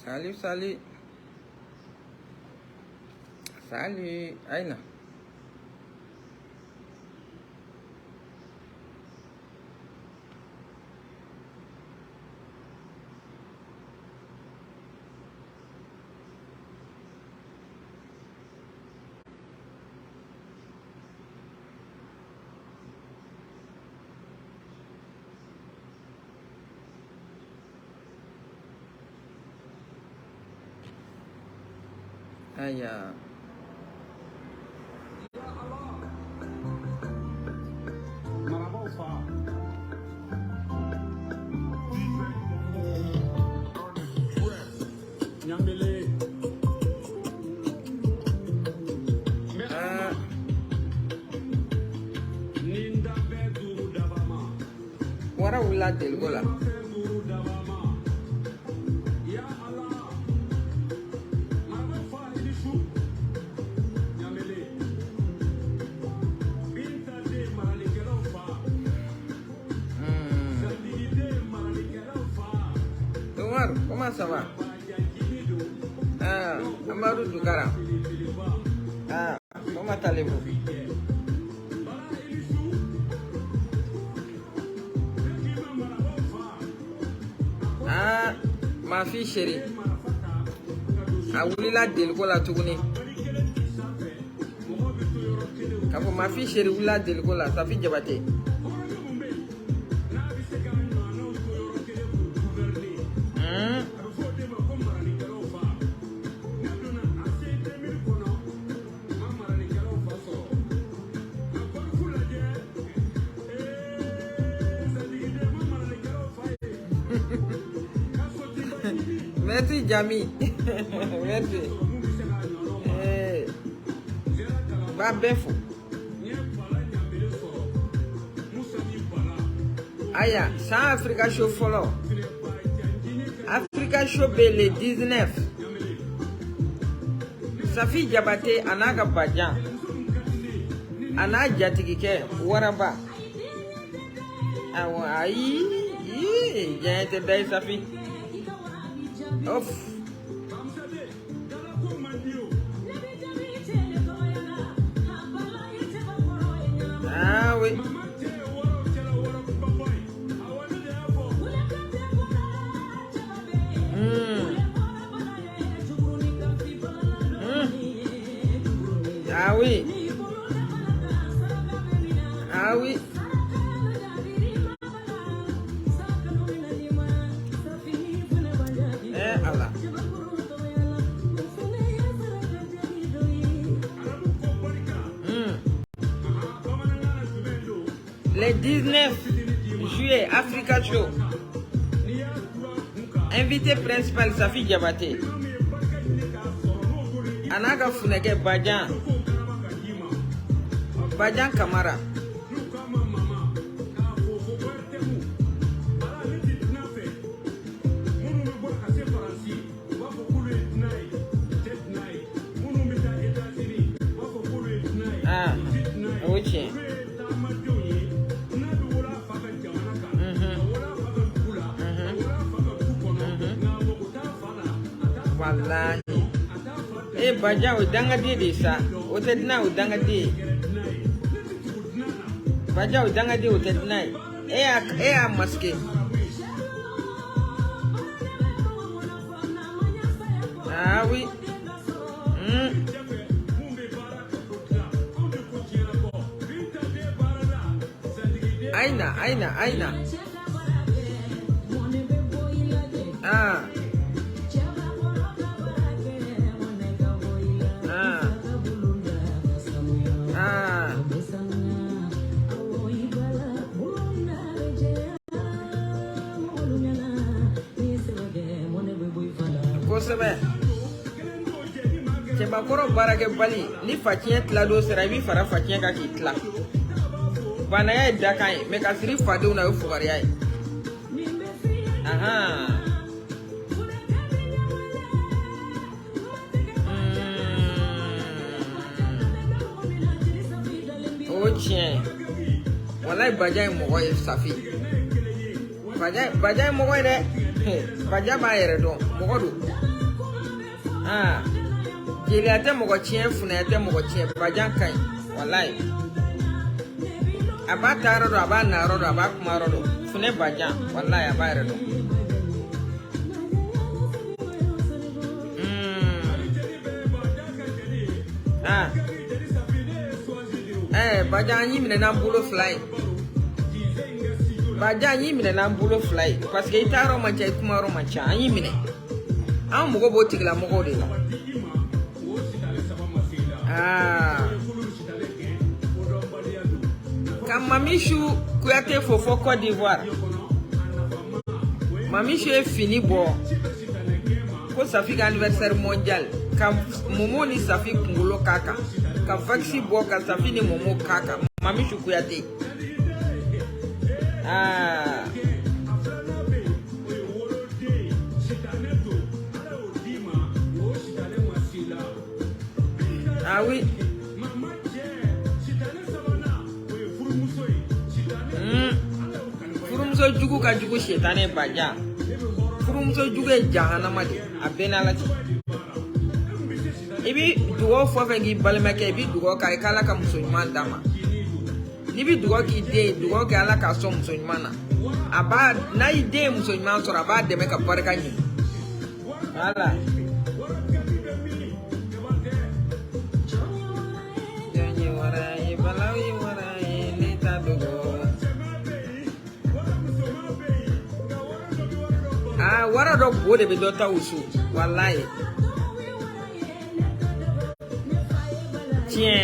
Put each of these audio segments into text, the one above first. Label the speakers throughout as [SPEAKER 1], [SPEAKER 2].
[SPEAKER 1] Salut, salut. Salut. Aïna. Aïe. Wara wula delgo la. Comment ça va? Ah, Amadou Dougara. Ah, comment allez-vous? Ah, ma fille chérie. Ah, vous voulez la delgo la tournée? Quand ma fille chérie, vous la delgo la, ça fait Diabaté. Merci Jami. Merci. Va bien fou. Aya, ça Africa Show follow. Africa Show le 19. Safi Diabaté anaga Badjan. Ana Jatigike Waraba. Aïe, j'ai été belle Safi. Ouf. Ah oui. Ah oui. Ah oui. Allah. Le 19 juillet, Africa Show. Invité principal, Safi Diabaté. Anaga Funeke Badjan. Badjan Kamara. Ah, oui. Wallahi. Badjan udanga di sa. Otedna udanga di. Badjan udanga di otedna. Maske. Ah oui. Aïna. Ah. Kosebe. Chebakoro barake bali ni fatien tlado serabi fara fatien ka kitla. Bana ya dakai me kasiri fade una yo fugari ai. Aha. Oh tiens. Wallahi Badjan mo koy Safi. Badjan mo koy de. Baja b'a yɛrɛ dɔn mɔgɔ don jeliya tɛ mɔgɔ tiɲɛ funaya tɛ mɔgɔ tiɲɛ Baja ka ɲi wallahi a b'a taa yɔrɔ dɔn a b'a na yɔrɔ dɔn a b'a kuma yɔrɔ dɔn funɛ Baja wallahi a b'a yɛrɛ dɔn Baja an y'i minɛ n'an bolo fila ye Baja an y'i minɛ n'an bolo fila ye parce que i taa yɔrɔ man ca i kuma yɔrɔ man ca an y'i minɛ an mago b'o tigilamɔgɔw de la ka Mamichou Kouyaté fo fo Côte d'Ivoire Mamichou ye fini bɔ ko Safi ka anniversaire mondial ka Momo ni Safi kunkolo k'a kan ka vaccine bɔ ka Safi ni Momo k'a kan Mamichou Kouyaté oui furumuso jugu ka jugu shetane Baja furumuso jugu ye jahanama de a bɛɛ n'Ala cɛ i bi dugawu fɔ fɛn k'i balimakɛ i bi dugawu k'a ye k'Ala ka muso ɲuman d'a ma n'i bi dugawu k'i den ye dugawu kɛ Ala k'a sɔn muso ɲuman na a b'a n'a y'i den ye muso ɲuman sɔrɔ a b'a dɛmɛ ka barika ɲini voilà wara dɔ bo de bɛ dɔ ta usu wallahi tiɲɛ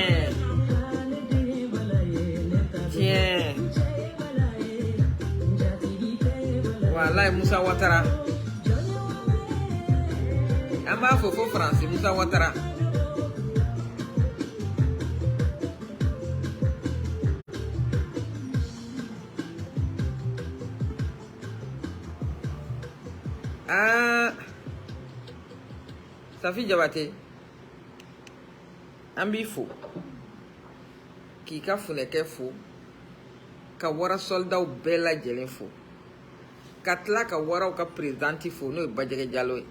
[SPEAKER 1] wallahi Musa Watara an b'a fɔ fo France Musa Watara Safi Jabate an b'i fo k'i ka funɛkɛ fo ka wara soldaw bɛɛ lajɛlen fo ka tila ka waraw ka présidente fo n'o ye Bajɛgɛ Jalo ye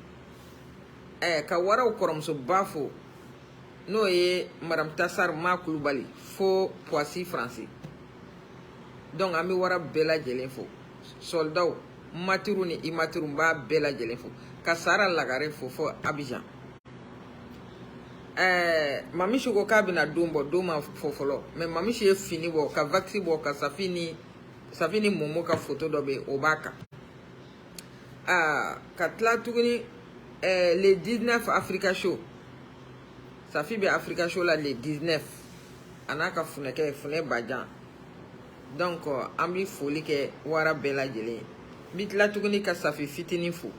[SPEAKER 1] ka waraw kɔrɔmusoba fo n'o ye Madame Tassar Ma Kulubali fo Poissy France donc an bɛ wara bɛɛ lajɛlen fo soldaw matiru ni imatiru b'a bɛɛ lajɛlen fo ka Sara Lagare fo fo Abidjan Mamichou ko k'a bɛna don bɔ don ma fɔ fɔlɔ mais Mamichou ye fini bɔ ka vaccine bɔ ka Safi ni Momo ka photo dɔ bɛ o b'a kan ka tila tuguni le 19 Africa Show Safi bɛ Africa Show la le 19 a n'a ka funɛkɛ funɛ Baja donc an bɛ foli kɛ wara bɛɛ lajɛlen n bɛ tila tuguni ka Safi fitinin fo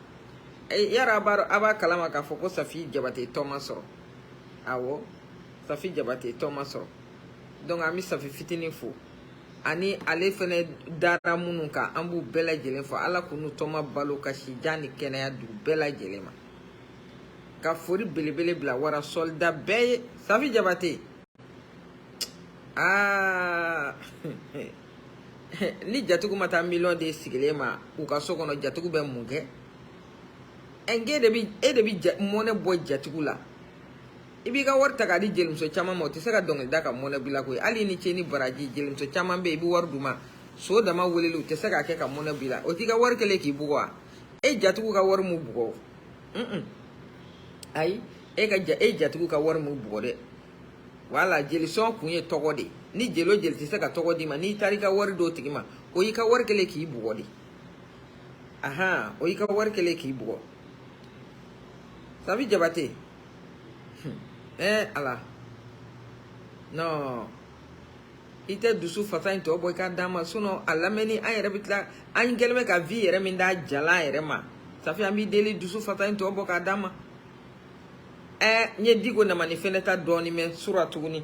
[SPEAKER 1] yara a b'a kalama k'a fɔ ko Safi Jabate tɔ ma sɔrɔ awɔ Safi Jabate tɔ ma sɔrɔ donc an bɛ Safi fitinin fo ani ale fɛnɛ dara minnu kan an b'u bɛɛ lajɛlen fo Ala k'u n'u tɔma balo ka si jan ni kɛnɛya d'u bɛɛ lajɛlen ma ka fori belebele bila wara soldat bɛɛ ye Safi Jabate ni jatigiw ma taa miliyɔn de sigilen ma u ka so kɔnɔ jatigiw bɛ mun kɛ e de bi mɔnɛ bɔ jatigiw la i b'i ka wari ta k'a di jelimuso caman ma o tɛ se ka dɔnkili da ka mɔnɛ bila koyi hali ni cɛ ni baraji jelimuso caman bɛ yen i bɛ wari d'u ma so dama weleli u tɛ se k'a kɛ ka mɔnɛ bila o t'i ka wari kɛlen k'i bugɔ wa e jatigiw ka wari m'u bugɔ ayi e jatigiw ka wari m'u bugɔ dɛ wala jelisɔn kun ye tɔgɔ de ni jeli o jeli tɛ se ka tɔgɔ d'i ma n'i taara i ka wari d'o tigi ma o y'i ka wari kɛlen k'i bugɔ de o y'i ka wari kɛlen k'i bugɔ Safi Jabate Ala non i tɛ dusu fasa in tɔ bɔ i ka d'a ma sinon a lamɛnni an yɛrɛ bɛ tila an kɛlen bɛ ka vie yɛrɛ min d'a jala yɛrɛ ma Safi an b'i deli dusu fasa in tɔ bɔ k'a d'a ma n ye Diko Namani fɛnɛ ta dɔɔni mɛn sura tuguni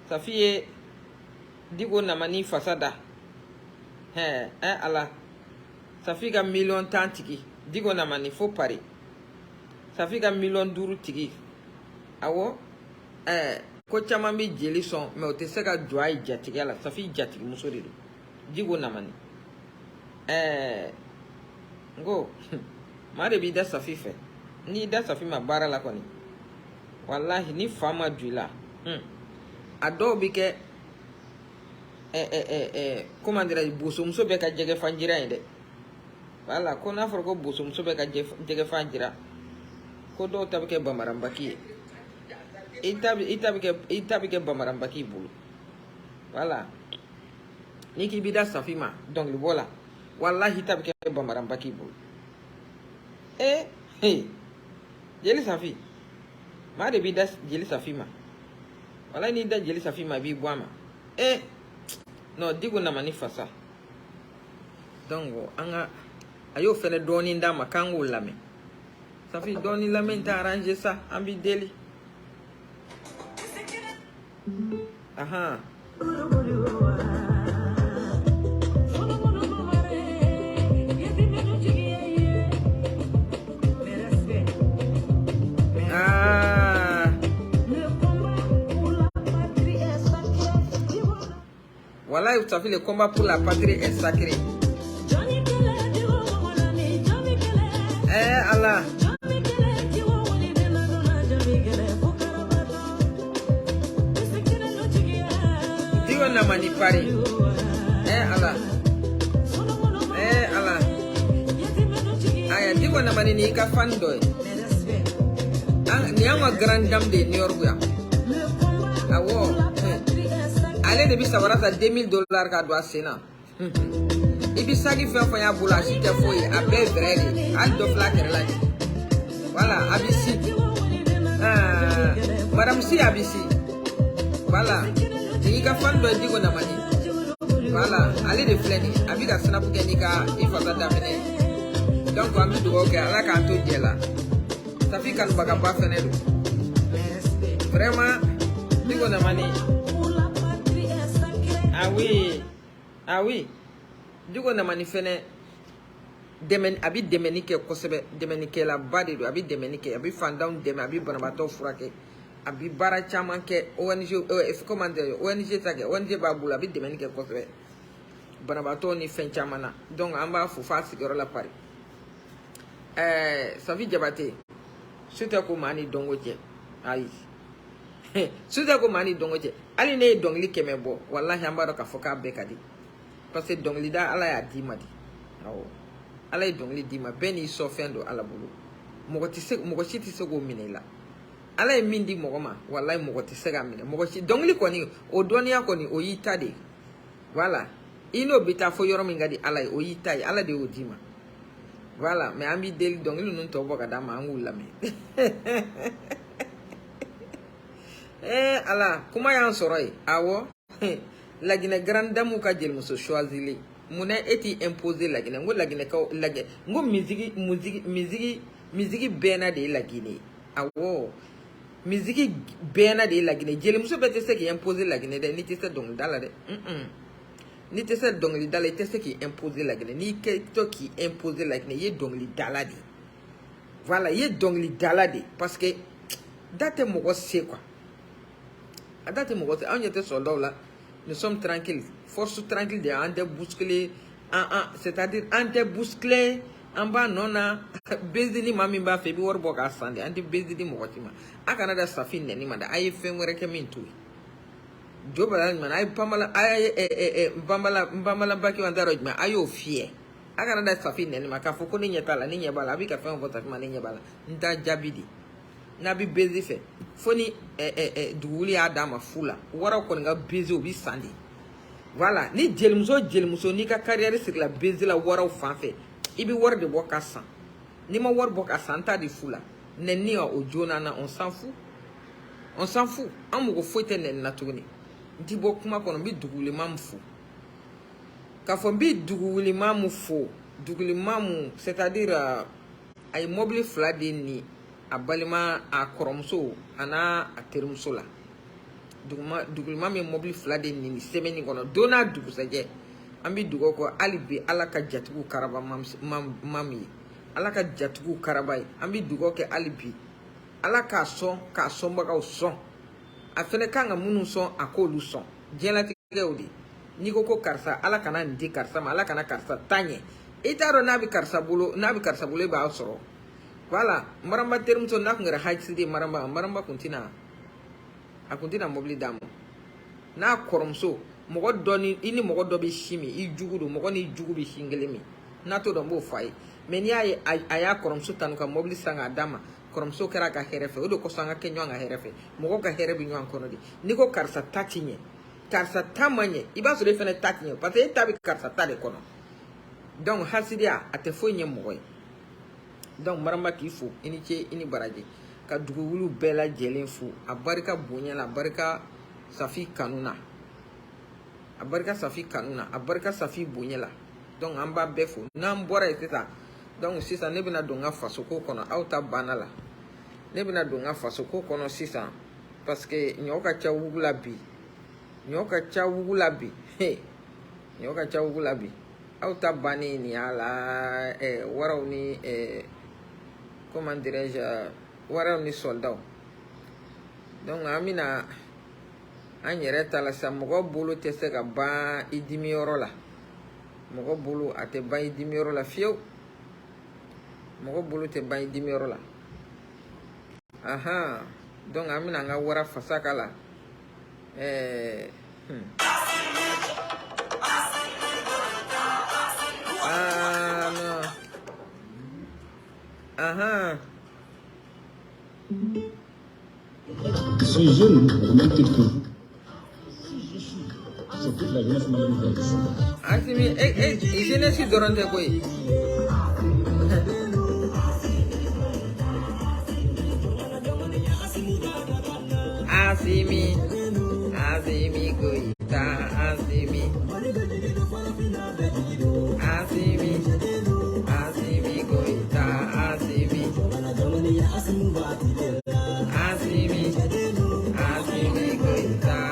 [SPEAKER 1] Safi ye Diko Namani fasa da Ala Safi ka miliyɔn 10 tigi Diko Namani fo Paris Safi ka miliyɔn 5 tigi awɔ ko caman bɛ jeli sɔn mais o tɛ se ka jɔ a ye jatigiya la Safi jatigimuso de don Diko Namani Ngo ma de bi da Safi fe ni da Safi ma bara la koni wallahi ni fama duila ado bi ke comment dire busum so be ka jege fanjira inde wala ko na for ko busum so be ka jege fanjira ko do tabke bamarambaki itabi ke bamarambaki bulu wala ni ki bi da Safi ma donc le voilà wallahi itabi ke bamarambaki bulu jeli Safi ma de bi da jeli Safi ma wala ni da jeli Safi ma bi boama no digo na manifasa donc anga ayo fene doni nda makangu lame Safi doni lame ta arranger ça ambi deli aha voilà, Safi, le combat pour la patrie est sacré. Allah. Digo na manipari. Allah. Allah. Aya, digo na mani ni ka fandoy. Ni anga grande dame de New York ya. Awo. Allez depuis ça va $2000 qu'à doit sénat. Et puis ça qui fait un boulot si tu fouilles à belle vrai à deux flaques là. Voilà, abisi. Madame si abisi. Voilà. Il y a fan de digo na mani. Voilà, allez de fleni. Abi ka sana pour kenika il faut ça terminer. Donc on dit OK, là quand tout est là. Ça fait qu'on va pas faire vraiment digo na mani. Ah oui. Dugo na manifene demen abi demenike kosebe demenike la badi do abi demenike abi fandown dem abi banabato furake abi bara chaman ke ONG commander ONG tage ONG babula abi demenike kosebe banabato ni fen chamana donc amba fu fa sigoro la pari Safi Jabate suta ko mani dongoje ayi suta ko mani dongoje ali ne dongli kemebo wallahi ambaro ka foka bekadi parce que dongli da ala ya dimadi awo ala yi dongli dima beni so fendo ala bulu mogo shiti se go minela ala yi mindi mogo ma wallahi mogo ti se ga mine mogo shi dongli koni o donia koni o yita de voilà ino bita fo yoro mingadi ala yi o yita yi ala de o dima voilà mais ambi deli dongli nun to boga da ma angula me ala kuma yan soroi awo la Guinée grande dame ka jël muso choisir muna eti imposer la Guinée ngo la Guinée ka la ngo musique bena de la Guinée awo musique bena de la Guinée jël muso bete se ki imposer la Guinée de ni te se donc dala de ni te se donc li dala te se ki imposer la Guinée ni ke to ki imposer la Guinée ye donc li dala de voilà ye donc li dala de parce que date mo ko c'est quoi date mo ko c'est on était soldat là. Nous sommes tranquilles, force tranquille de ante bousculer, c'est-à-dire ante bousculer, en bas non a bezini mami ba febi war boka sande ante bezini mo watima akana da Safi neni manda ay femwere ke mintu jobala man ay pamala ay mbamala baki wandaro ma ayo fie akana da Safi neni maka foko ni nyetala ni nyebala abi ka fe vota ma ni nyebala nda jabidi na bi bezi fe foni duuli adama fula wara ko nga bezi obi sandi voilà ni jelmuso ni ka carrière sur la bezi la wara fanfe ibi war de boka san ni ma war boka santa di fula nenni o jona na on s'en fout amugo foite nen na tuguni ndi bokuma kono bi duguli mamfu ka fo bi duguli mamufu duguli mamu c'est-à-dire ay mobile flade ni abalima a koromso ana a terumso la dugulma me mobile flade ni semeni kono dona dugu saje ambi dugo ko alibi alaka jatugu karaba mami alaka jatugu karabai ambi dugo ke alibi alaka son ka somba ka son afene kanga munu son akolu son jela tigewdi ni ko karsa alaka na ndi karsa ma alaka na karsa tanye itaro nabi karsabulo ba soro voilà maramba terum so nak ngara hajsidi maramba kuntina akuntina mobli damo na koromso mogo doni ini mogo dobi shimi I jugudu mogo ni jugubi shingelemi na to do mo fai meni aya koromso tanuka mobli sanga dama koromso kera ka herefe odo ko sanga kenyo nga herefe mogo ka herebe nyo ankono di niko karsa tatinye karsa tamanye iba so defene tatinye parce que tabi karsa tade kono donc hasidia ate fo nye mogo donc maramba ki fo ini baraji ka dugu wulu bela jelen fu abarika bonya la barika safi kanuna abarika safi bonya la donc amba befo nan bora eteta donc sisa ne bina donga faso ko kono auta banala ne bina donga faso ko kono sisa parce que nyoka cha wugula bi nyoka cha wugula bi auta bani ni ala waraw ni comment dirais-je waraw ni soldat donc amina anyere tala sa mogo bulu te se ka ba idimi yoro la mogo bulu ate ba idimi yoro la fiyo mogo bulu te ba idimi yoro la aha donc amina nga wara fasaka la no aha
[SPEAKER 2] Ces jeunes, au même titre que vous, c'est toute la jeunesse malamitaise.
[SPEAKER 1] Asimi, jeunesse qui dorante quoi? Asimi goita, asimi goita, asimi goita,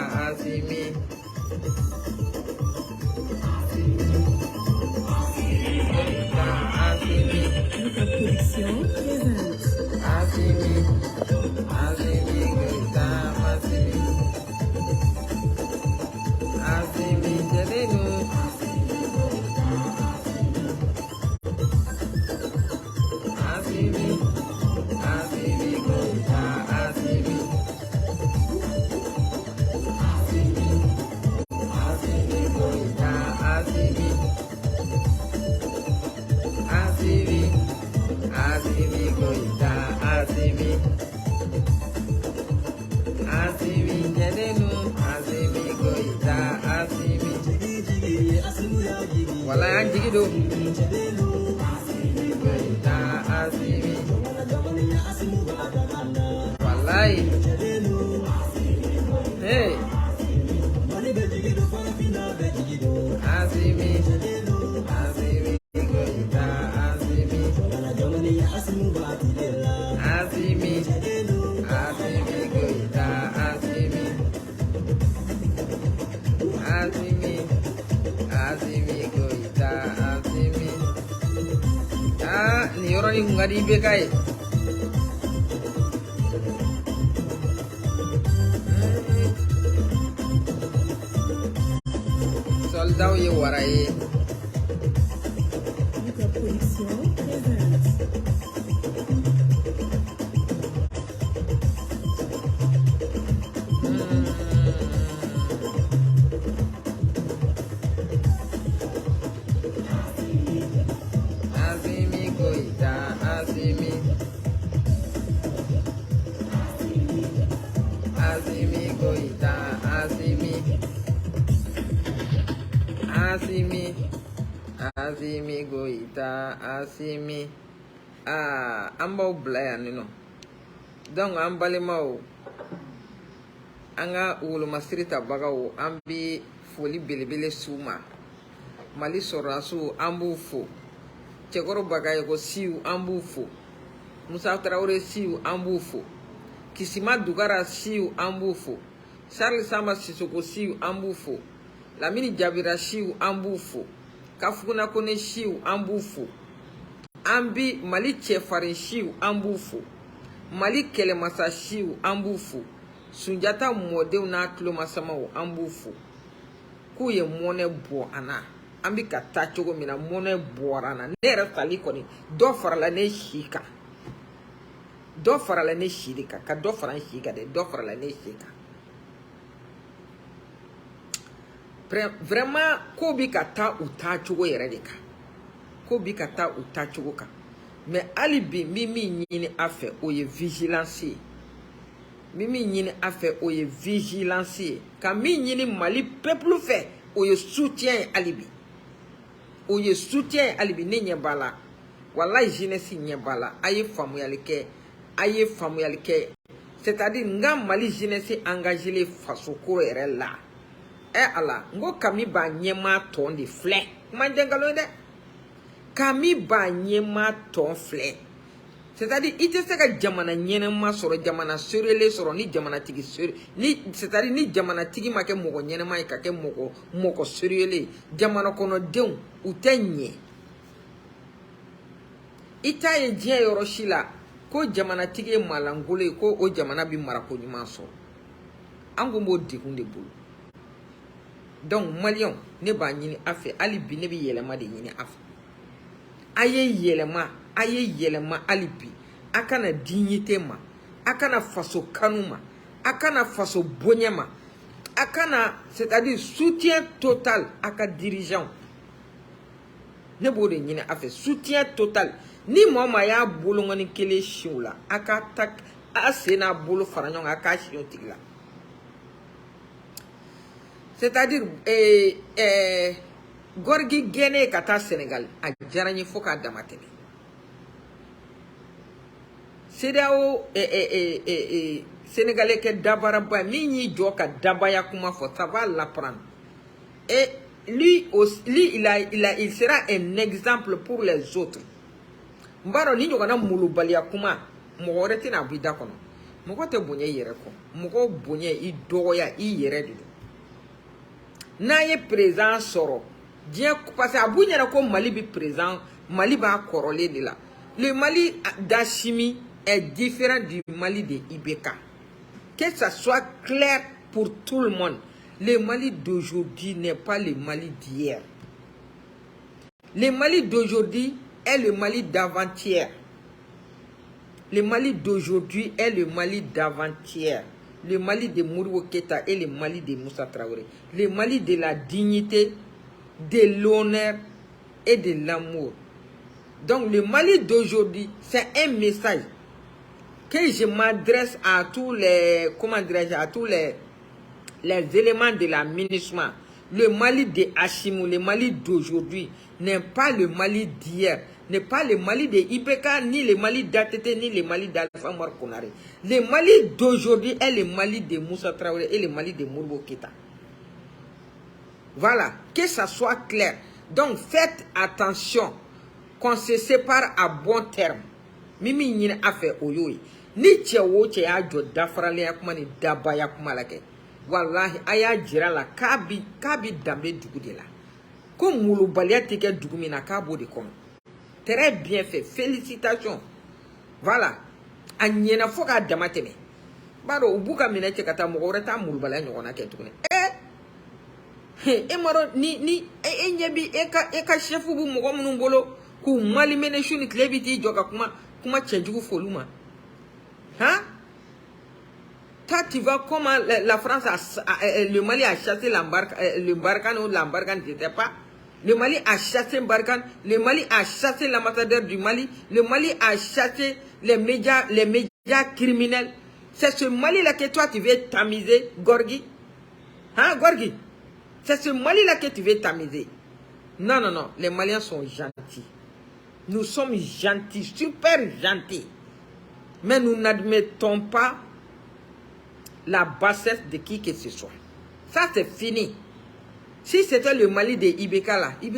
[SPEAKER 1] asimi wala yang jigido walai hey asimi goita asimi goita asimi goita asimi ni orang ni ngadi bekai soldau ye warai asimi goita asimi ambau blaya nino donc ambali mau anga ulu masrita bagawo ambi foli belebele suma mali sorasu ambu fo chekoro bagaye ko siu ambu fo Musa Traoré siu ambu fo Kisima Dugara siu ambu fo Charles Sama Sissoko siu ambu fo Lamini Jabira siu ambu fo Kafuna Kone siu ambu fo Ambi Mali Chefari siu ambu fo Mali Kelemasa siu ambu fo Sunjata Modeu na Tulo Masama ambu fo Kuye mwone bo ana Ambi ka taa cogo mina mɔnɛ bɔra na ne yɛrɛ fali kɔni dɔ farala ne si kan dɔ farala ne si de kan ka dɔ fara n si kan dɛ dɔ farala ne si kan vraiment ko bi ka taa u taa cogo yɛrɛ de kan ko bi ka taa u taa cogo kan mais hali bi min ɲini a fɛ o ye vigilance ye min ɲini a fɛ o ye vigilance ye ka min ɲini Mali peuple fɛ o ye soutien ye hali bi o ye soutien ye hali bi ne ɲɛ b'a la wallahi jeunesse ɲɛ b'a la a ye faamuyali kɛ c'est-à-dire n ka Mali jeunesse engagé faso ko yɛrɛ la ala n ko Kami b'a ɲɛmaa tɔn de filɛ kuma tɛ nkalon dɛ Kami b'a ɲɛmaa tɔn filɛ c'est-à-dire i tɛ se ka jamana ɲɛnɛma sɔrɔ jamana seerelen sɔrɔ ni jamanatigi c'est-à-dire ni jamanatigi ma kɛ mɔgɔ ɲɛnɛma ye ka kɛ mɔgɔ seerelen jamana kɔnɔdenw u tɛ ɲɛ i t'a ye diɲɛ yɔrɔ si la ko jamanatigi ye malangolo ye ko o jamana bi marako ɲuman sɔrɔ an ko b'o degun de bolo donc maliyɛnw ne b'a ɲini a fɛ hali bi ne bɛ yɛlɛma de ɲini a fɛ a ye yɛlɛma hali bi a kana dignité ma a kana faso kanu ma a kana faso bonya ma a kana c'est-à-dire soutien total a ka dirigeant ne b'o de ɲini a fɛ soutien total ni mɔgɔ y'a bolo ŋɔni kelen siw la a ka ta a sen n'a bolo fara ɲɔgɔn kan a k'a siw tigi la c'est-à-dire Gorgui gɛnɛ ka taa Sénégal a diyara n ye fo k'a dama tɛmɛ CEDEAO Sénégalais kɛ dabaraba min y'i jɔ ka dabaya kuma fɔ ça va l'apprendre et lui il sera un exemple pour les autres n b'a dɔn ni ɲɔgɔnna molobaliya kuma mɔgɔ wɛrɛ tɛna bɔ i da kɔnɔ mɔgɔ tɛ bonya i yɛrɛ kɔ mɔgɔ bonya i dɔgɔya i yɛrɛ de don n'a ye président sɔrɔ diɲɛ parce que a b'u ɲɛna ko Mali bi président Mali b'a kɔrɔlen de la le Mali d'Assimi est différent du Mali de IBK que ça soit clair pour tout le monde le Mali d'aujourd'hui n'est pas le Mali d'hier le Mali d'aujourd'hui est le Mali d'avant-hier le Mali d'aujourd'hui est le Mali d'avant-hier le Mali de Modibo Keïta et le Mali de Moussa Traoré. Le Mali de la dignité, de l'honneur et de l'amour. Donc le Mali d'aujourd'hui, c'est un message que je m'adresse à tous les, comment dirais-je, à tous les éléments de la MINUSMA. Le Mali de Hashimou, le Mali d'aujourd'hui n'est pas le Mali d'hier. N'est pas le Mali de IBK, ni le Mali d'ATT, ni le Mali d'Alpha Oumar Konaré. Le Mali d'aujourd'hui est le Mali de Moussa Traoré et le Mali de Modibo Keïta. Voilà, que ça soit clair. Donc faites attention qu'on se sépare à bon terme. Mimi n'y a fait oyoy. Ni tchewo tche a jo dafrale yakuma ni daba yakuma lake. Wallahi aya jira la kabi dambe dugu de la. Ko moulou balia teke dugu mina kabo de kono. Très bien fait, félicitations. Voilà. Anyena foka damateme. Baro ubuka minete kata mugoreta mulbala nyona ketune. Maro ni nyebi eka chefu bu mugo munungolo ku mali mene shuni klebiti joka kuma chenjugu foluma. Hein? Toi, tu vois comment la France le Mali a chassé l'embarcan ou l'embarcan n'était pas. Le Mali a chassé Barkhane, le Mali a chassé l'ambassadeur du Mali, le Mali a chassé les médias criminels. C'est ce Mali-là que toi tu veux tamiser, Gorgui. Hein, Gorgui? C'est ce Mali-là que tu veux tamiser. Non, non, non, les Maliens sont gentils. Nous sommes gentils, super gentils. Mais nous n'admettons pas la bassesse de qui que ce soit. Ça, c'est fini. Si c'était le Mali de IBK là, il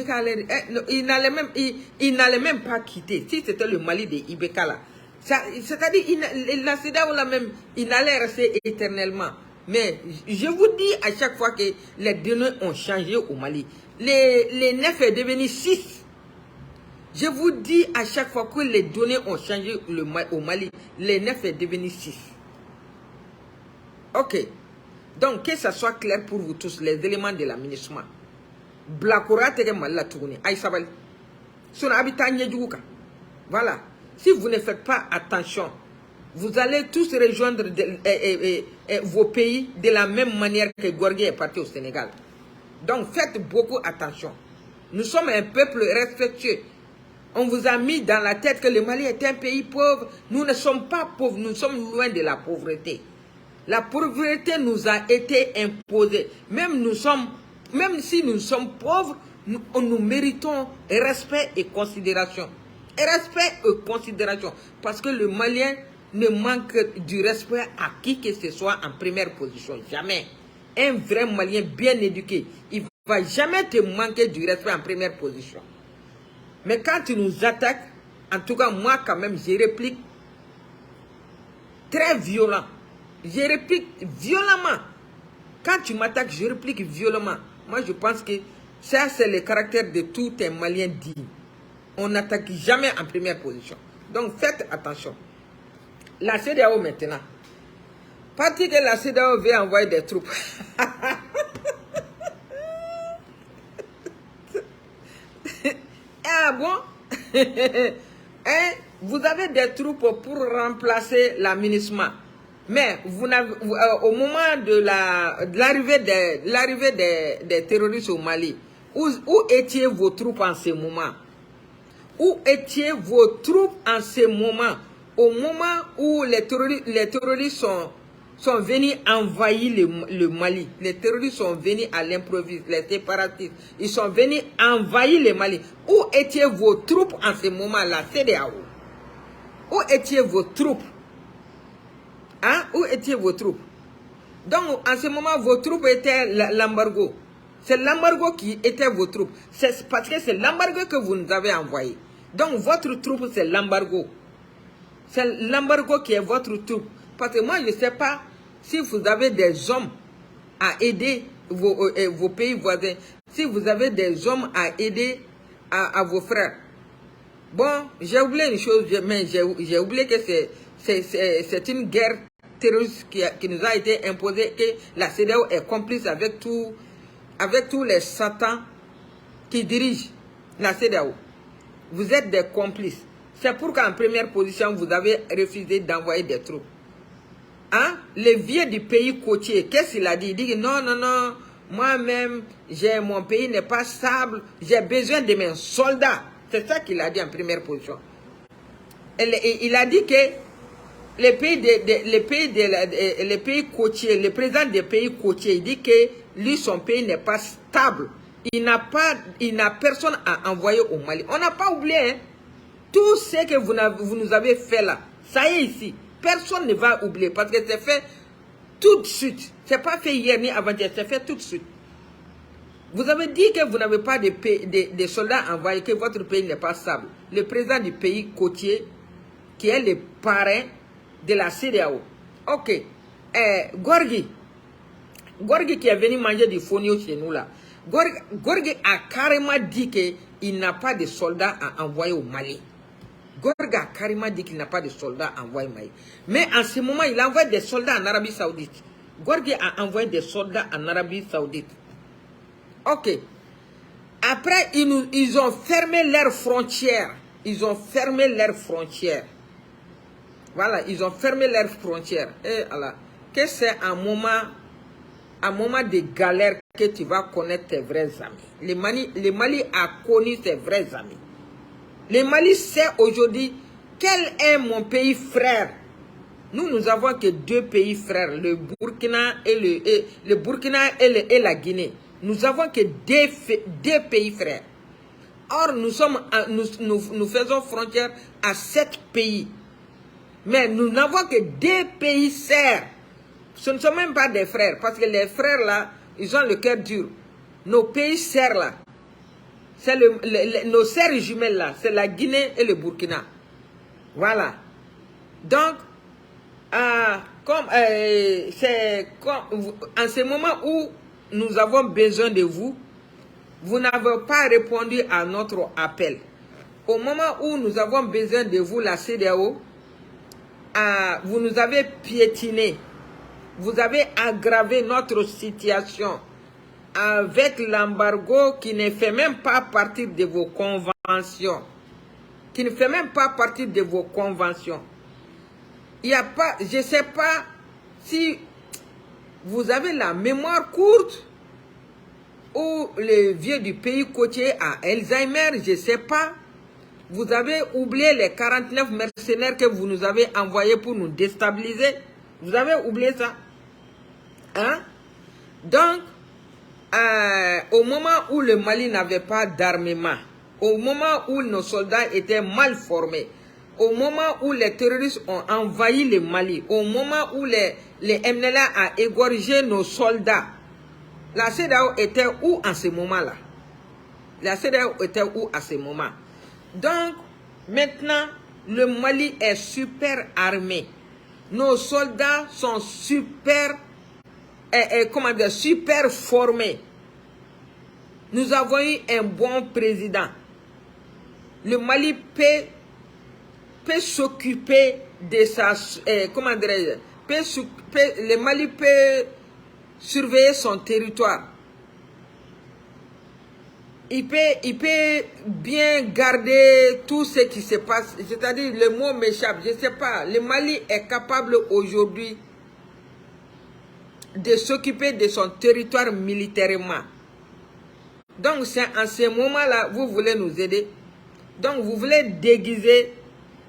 [SPEAKER 1] n'allait même pas quitter. Si c'était le Mali de IBK là, c'est-à-dire la CEDEAO là même, il allait rester éternellement. Mais je vous dis à chaque fois que les données ont changé au Mali. Les 9 est devenu 6. Je vous dis à chaque fois que les données ont changé au Mali, les 9 est devenu 6. Ok. Donc, que ça soit clair pour vous tous, les éléments de la MINUSMA. Blakora tege malla tourner. Aïe sabali. Son habitant nyedjouka. Voilà. Si vous ne faites pas attention, vous allez tous rejoindre vos pays de la même manière que Gorgui est parti au Sénégal. Donc faites beaucoup attention. Nous sommes un peuple respectueux. On vous a mis dans la tête que le Mali est un pays pauvre. Nous ne sommes pas pauvres, nous sommes loin de la pauvreté. La pauvreté nous a été imposée. Même si nous sommes pauvres, nous méritons respect et considération. Et respect et considération. Parce que le Malien ne manque du respect à qui que ce soit en première position. Jamais. Un vrai Malien bien éduqué, il ne va jamais te manquer du respect en première position. Mais quand tu nous attaques, en tout cas moi quand même, je réplique très violent. Je réplique violemment. Quand tu m'attaques, je réplique violemment. Moi je pense que ça c'est le caractère de tout un Malien digne. On n'attaque jamais en première position. Donc faites attention. La CEDEAO maintenant. Parce que la CEDEAO veut envoyer des troupes. Ah bon? Hein? Vous avez des troupes pour remplacer la MINUSMA. Mais vous au moment de l'arrivée des terroristes au Mali, où étiez vos troupes en ce moment? Où étiez vos troupes en ce moment? Au moment où les terroristes sont venus envahir le Mali. Les terroristes sont venus à l'improviste, les séparatistes. Ils sont venus envahir le Mali. Où étiez vos troupes en ce moment, la CEDEAO? Où étiez vos troupes? Hein? Où étiez vos troupes? Donc, en ce moment, vos troupes étaient l'embargo. C'est l'embargo qui était vos troupes. C'est parce que c'est l'embargo que vous nous avez envoyé. Donc, votre troupe, c'est l'embargo. C'est l'embargo qui est votre troupe. Parce que moi, je ne sais pas si vous avez des hommes à aider vos pays voisins. Si vous avez des hommes à aider à vos frères. Bon, j'ai oublié une chose, mais j'ai oublié que c'est une guerre terroriste qui nous a été imposée, que la CEDEAO est complice avec tous les satans qui dirigent la CEDEAO. Vous êtes des complices. C'est pourquoi en première position, vous avez refusé d'envoyer des troupes. Hein? Le vieux du pays côtier, qu'est-ce qu'il a dit? Il dit non, non, non, moi-même, mon pays n'est pas stable, j'ai besoin de mes soldats. C'est ça qu'il a dit en première position. Il a dit que les pays côtiers, le président des pays côtiers, il dit que lui, son pays n'est pas stable. Il n'a personne à envoyer au Mali. On n'a pas oublié, hein? Tout ce que vous nous avez fait là, ça y est ici. Personne ne va oublier parce que c'est fait tout de suite. C'est pas fait hier ni avant-hier, c'est fait tout de suite. Vous avez dit que vous n'avez pas de soldats envoyés, que votre pays n'est pas stable. Le président du pays côtier, qui est le parrain de la CEDEAO. Ok. Gorgui qui est venu manger du fonio chez nous là. Gorgui a carrément dit qu'il n'a pas de soldats à envoyer au Mali. Gorgui a carrément dit qu'il n'a pas de soldats à envoyer au Mali. Mais en ce moment, il envoie des soldats en Arabie Saoudite. Gorgui a envoyé des soldats en Arabie Saoudite. Ok. Après, ils ont fermé leurs frontières. Ils ont fermé leurs frontières. Voilà, ils ont fermé leurs frontières. Et alors, que c'est un moment de galère que tu vas connaître tes vrais amis. Le Mali a connu ses vrais amis. Le Mali sait aujourd'hui quel est mon pays frère. Nous avons que deux pays frères, le Burkina et la Guinée. Nous avons que deux pays frères. Or, nous faisons frontière à 7 pays. Mais nous n'avons que 2 pays sœurs. Ce ne sont même pas des frères. Parce que les frères là, ils ont le cœur dur. Nos pays sœurs là, c'est nos sœurs jumelles là, c'est la Guinée et le Burkina. Voilà. Donc, en ce moment où nous avons besoin de vous, vous n'avez pas répondu à notre appel. Au moment où nous avons besoin de vous, la CEDEAO, vous nous avez piétiné. Vous avez aggravé notre situation. avec l'embargo qui ne fait même pas partie de vos conventions. Qui ne fait même pas partie de vos conventions. Il n'y a pas, je ne sais pas si vous avez la mémoire courte ou les vieux du pays côtier à Alzheimer, je ne sais pas. Vous avez oublié les 49 mercenaires que vous nous avez envoyés pour nous déstabiliser. Vous avez oublié ça. Hein? Donc, au moment où le Mali n'avait pas d'armement, au moment où nos soldats étaient mal formés, au moment où les terroristes ont envahi le Mali, au moment où les MNLA a égorgé nos soldats, la CEDEAO était où en ce moment-là? La CEDEAO était où à ce moment? Donc, maintenant, le Mali est super armé. Nos soldats sont super, super formés. Nous avons eu un bon président. Le Mali peut s'occuper de sa... comment dirais-je? Le Mali peut surveiller son territoire. Il peut bien garder tout ce qui se passe. C'est-à-dire, le mot m'échappe, je ne sais pas. Le Mali est capable aujourd'hui de s'occuper de son territoire militairement. Donc, c'est en ce moment-là, vous voulez nous aider. Donc, vous voulez déguiser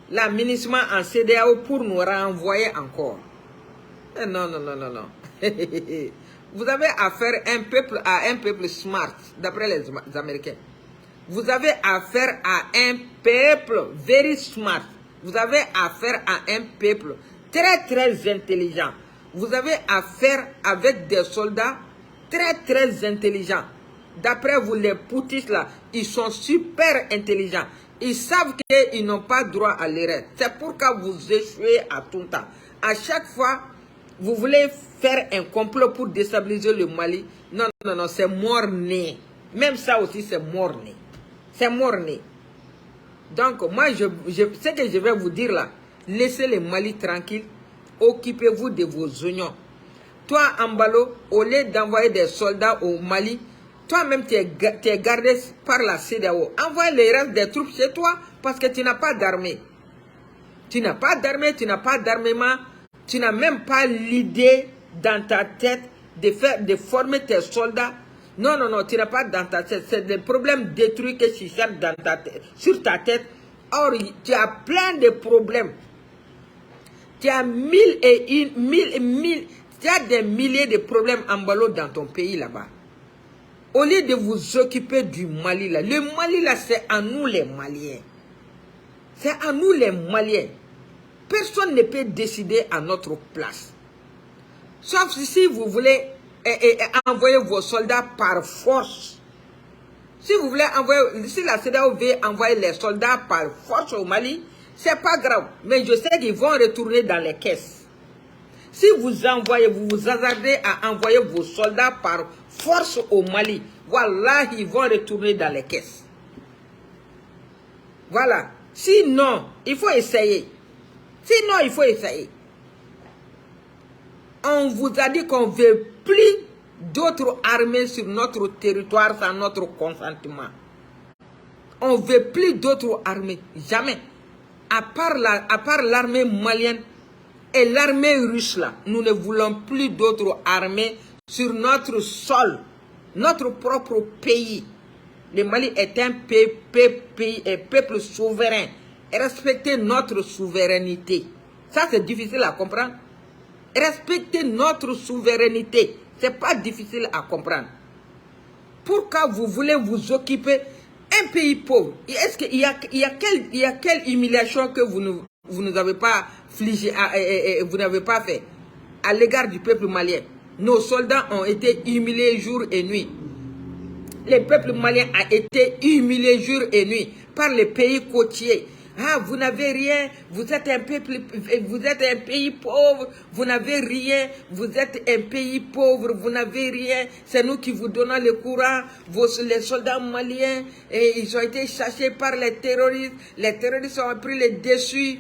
[SPEAKER 1] l'aménagement en CEDEAO pour nous renvoyer encore. Non, non, non, non, non. Vous avez affaire à un peuple smart, d'après les Américains. Vous avez affaire à un peuple very smart. Vous avez affaire à un peuple très, très intelligent. Vous avez affaire avec des soldats très, très intelligents. D'après vous, les poutistes là, ils sont super intelligents. Ils savent qu'ils n'ont pas droit à l'erreur. C'est pourquoi vous échouez à tout temps. À chaque fois, vous voulez faire un complot pour déstabiliser le Mali. Non, non, non, c'est mort-né. Même ça aussi, c'est mort-né. C'est mort-né. Donc, moi, ce que je vais vous dire là, laissez le Mali tranquille. Occupez-vous de vos oignons. Toi, Ambalo, au lieu d'envoyer des soldats au Mali, toi-même, tu es gardé par la CEDEAO. Envoie les restes des troupes chez toi parce que tu n'as pas d'armée. Tu n'as pas d'armée, tu n'as pas d'armement. Tu n'as même pas l'idée dans ta tête de former tes soldats. Non, non, non, tu n'as pas dans ta tête. C'est des problèmes détruits que tu cherches dans ta tête, sur ta tête. Or, tu as plein de problèmes. Tu as tu as des milliers de problèmes en ballot dans ton pays là-bas. Au lieu de vous occuper du Mali là, le Mali là, c'est à nous les Maliens. C'est à nous les Maliens. Personne ne peut décider à notre place. Sauf si vous voulez envoyer vos soldats par force. Si vous voulez envoyer, si la CEDEAO veut envoyer les soldats par force au Mali, c'est pas grave. Mais je sais qu'ils vont retourner dans les caisses. Si vous envoyez, vous vous hasardez à envoyer vos soldats par force au Mali, voilà, ils vont retourner dans les caisses. Voilà. Sinon, il faut essayer. Sinon, il faut essayer. On vous a dit qu'on ne veut plus d'autres armées sur notre territoire sans notre consentement. On ne veut plus d'autres armées. Jamais. À part l'armée malienne et l'armée russe, là, nous ne voulons plus d'autres armées sur notre sol, notre propre pays. Le Mali est un peuple souverain. Respecter notre souveraineté. Ça, c'est difficile à comprendre. Respecter notre souveraineté. C'est pas difficile à comprendre. Pourquoi vous voulez vous occuper un pays pauvre? Est-ce qu'il y a quelle humiliation que vous n'avez pas fligé, vous n'avez pas fait à l'égard du peuple malien? Nos soldats ont été humiliés jour et nuit. Le peuple malien a été humilié jour et nuit par les pays côtiers. Ah, vous n'avez rien, vous êtes un pays pauvre, vous n'avez rien, vous êtes un pays pauvre, vous n'avez rien, c'est nous qui vous donnons le courant, les soldats maliens, et ils ont été chassés par les terroristes ont pris les dessus.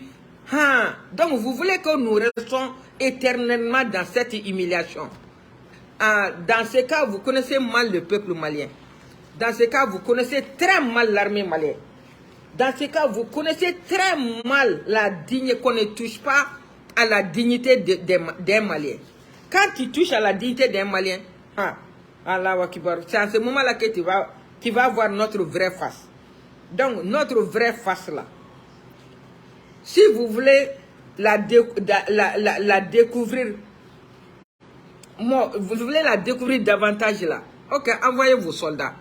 [SPEAKER 1] Ah, donc vous voulez que nous restons éternellement dans cette humiliation. dans ce cas, vous connaissez mal le peuple malien. Dans ce cas, vous connaissez très mal l'armée malienne. Dans ce cas, vous connaissez très mal la dignité, qu'on ne touche pas à la dignité d'un Malien. Quand tu touches à la dignité d'un Malien, c'est à ce moment-là que tu vas voir notre vraie face. Donc, notre vraie face là, si vous voulez la découvrir, vous voulez la découvrir davantage là, ok, envoyez vos soldats.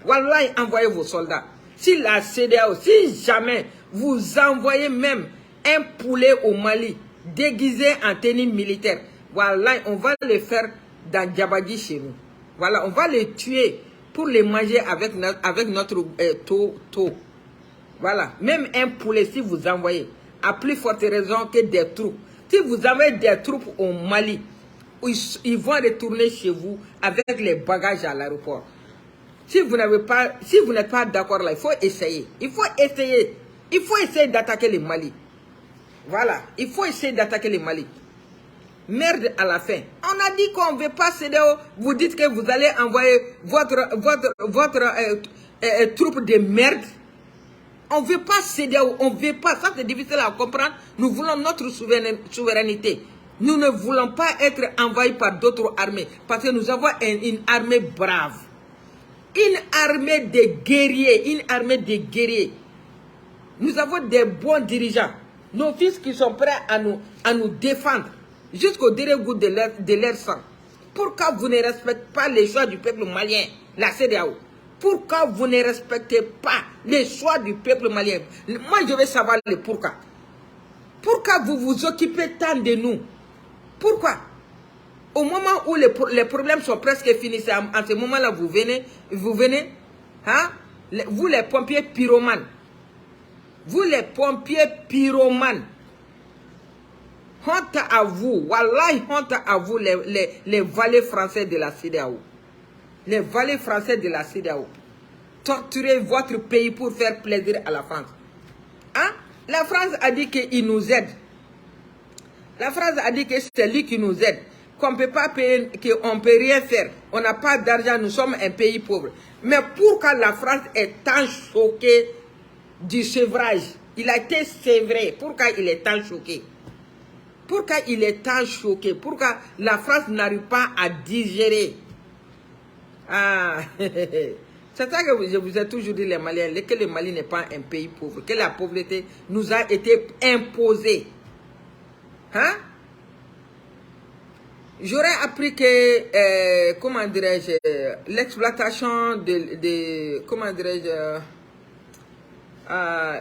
[SPEAKER 1] Wallahi, envoyez vos soldats. Si la CEDEAO, si jamais vous envoyez même un poulet au Mali déguisé en tenue militaire, voilà, on va le faire dans Djabadji chez nous. Voilà, on va les tuer pour les manger avec notre taux. Voilà, même un poulet, si vous envoyez, à plus forte raison que des troupes. Si vous avez des troupes au Mali, ils vont retourner chez vous avec les bagages à l'aéroport. Si vous n'êtes pas d'accord là, il faut essayer. Il faut essayer d'attaquer le Mali. Voilà, il faut essayer d'attaquer le Mali. Merde à la fin. On a dit qu'on ne veut pas céder. Vous dites que vous allez envoyer votre troupe de merde. On ne veut pas céder. On ne veut pas. Ça, c'est difficile à comprendre. Nous voulons notre souveraineté. Nous ne voulons pas être envahis par d'autres armées. Parce que nous avons une armée brave. Une armée de guerriers. Nous avons des bons dirigeants. Nos fils qui sont prêts à nous défendre jusqu'au dernier goût de leur sang. Pourquoi vous ne respectez pas les choix du peuple malien, la CEDEAO? Pourquoi vous ne respectez pas les choix du peuple malien? Moi, je veux savoir le pourquoi. Pourquoi vous vous occupez tant de nous? Pourquoi? Au moment où les problèmes sont presque finis, en ce moment-là, vous venez, hein? Vous les pompiers pyromanes. Vous les pompiers pyromanes. Honte à vous, wallahi, honte à vous, les valets français de la CEDEAO. Les valets français de la CEDEAO. Torturez votre pays pour faire plaisir à la France. Hein? La France a dit qu'il nous aide. La France a dit que c'est lui qui nous aide. Qu'on ne peut pas payer, qu'on ne peut rien faire. On n'a pas d'argent, nous sommes un pays pauvre. Mais pourquoi la France est tant choquée du sevrage? Il a été sévré. Pourquoi il est tant choqué? Pourquoi il est tant choqué? Pourquoi la France n'arrive pas à digérer? Ah, c'est ça que je vous ai toujours dit, les Maliens, que le Mali n'est pas un pays pauvre, que la pauvreté nous a été imposée. Hein? J'aurais appris que, comment dirais-je, l'exploitation comment dirais-je,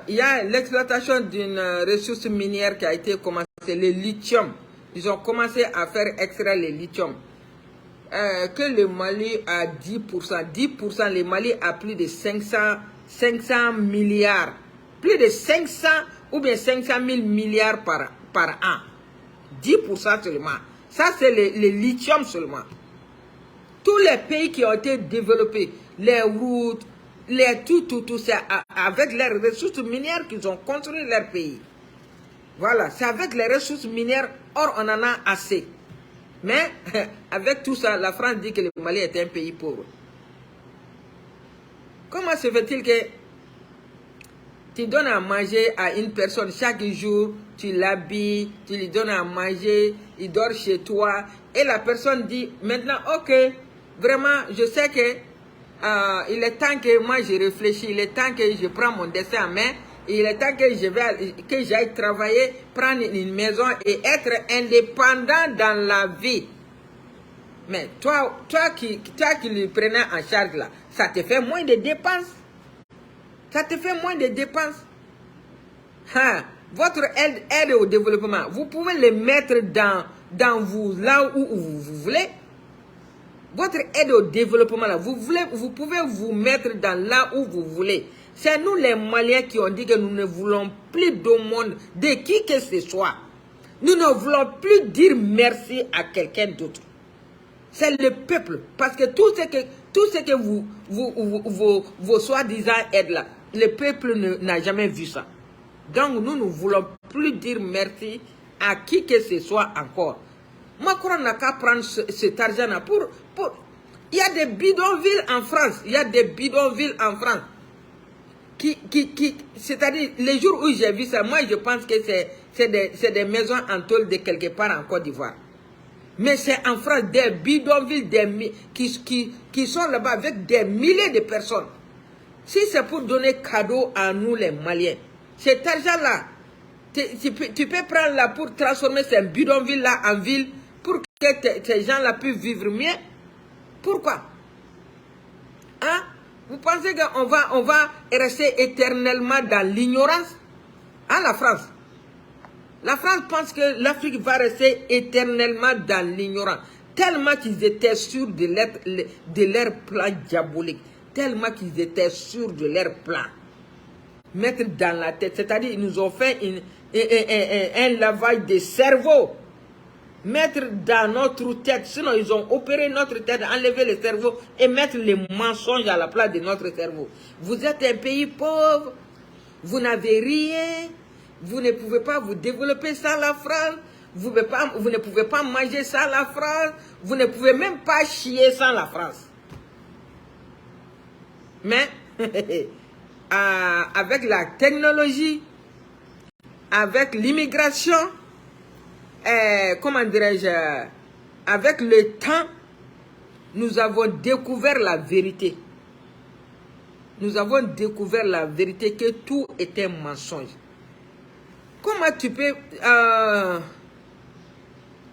[SPEAKER 1] il y a l'exploitation d'une ressource minière qui a été commencée, le lithium. Ils ont commencé à faire extraire le lithium. Que le Mali a 10%. 10%, le Mali a plus de 500 milliards. Plus de 500 ou bien 500 000 milliards par an. 10% seulement. Ça, c'est le lithium seulement. Tous les pays qui ont été développés, les routes, tout, c'est avec les ressources minières qu'ils ont construit leur pays. Voilà, c'est avec les ressources minières, or on en a assez. Mais, avec tout ça, la France dit que le Mali est un pays pauvre. Comment se fait-il que tu donnes à manger à une personne chaque jour, tu l'habilles, tu lui donnes à manger, il dort chez toi, et la personne dit, maintenant, ok, vraiment, je sais que il est temps que moi je réfléchis, il est temps que je prends mon destin en main, il est temps que j'aille travailler, prendre une maison et être indépendant dans la vie. Mais toi qui le prenais en charge là, ça te fait moins de dépenses. Ça te fait moins de dépenses. Hein? Votre aide au développement, vous pouvez le mettre dans vous, là où vous voulez. Votre aide au développement, là, vous pouvez vous mettre dans là où vous voulez. C'est nous les Maliens qui ont dit que nous ne voulons plus d'aumône de qui que ce soit. Nous ne voulons plus dire merci à quelqu'un d'autre. C'est le peuple. Parce que tout ce que vos soi-disant aides là, le peuple n'a jamais vu ça. Donc nous ne voulons plus dire merci à qui que ce soit encore. Macron n'a qu'à prendre cet argent-là pour... Il y a des bidonvilles en France. Il y a des bidonvilles en France. C'est-à-dire, les jours où j'ai vu ça, moi je pense que c'est des maisons en tôle de quelque part en Côte d'Ivoire. Mais c'est en France, des bidonvilles qui sont là-bas avec des milliers de personnes. Si c'est pour donner cadeau à nous les Maliens, cet argent-là, tu peux prendre là pour transformer ces bidonvilles-là en ville pour que ces gens-là puissent vivre mieux. Pourquoi? Hein? Vous pensez qu'on va rester éternellement dans l'ignorance? Hein, la France? La France pense que l'Afrique va rester éternellement dans l'ignorance. Tellement qu'ils étaient sûrs de leur plan diabolique. Tellement qu'ils étaient sûrs de leur plan. Mettre dans la tête. C'est-à-dire, ils nous ont fait un lavage de cerveau. Mettre dans notre tête. Sinon, ils ont opéré notre tête, enlever le cerveau et mettre les mensonges à la place de notre cerveau. Vous êtes un pays pauvre. Vous n'avez rien. Vous ne pouvez pas vous développer sans la France. Vous ne pouvez pas manger sans la France. Vous ne pouvez même pas chier sans la France. Mais, avec la technologie, avec l'immigration, comment dirais-je, avec le temps, nous avons découvert la vérité. Nous avons découvert la vérité que tout était mensonge. Comment tu peux...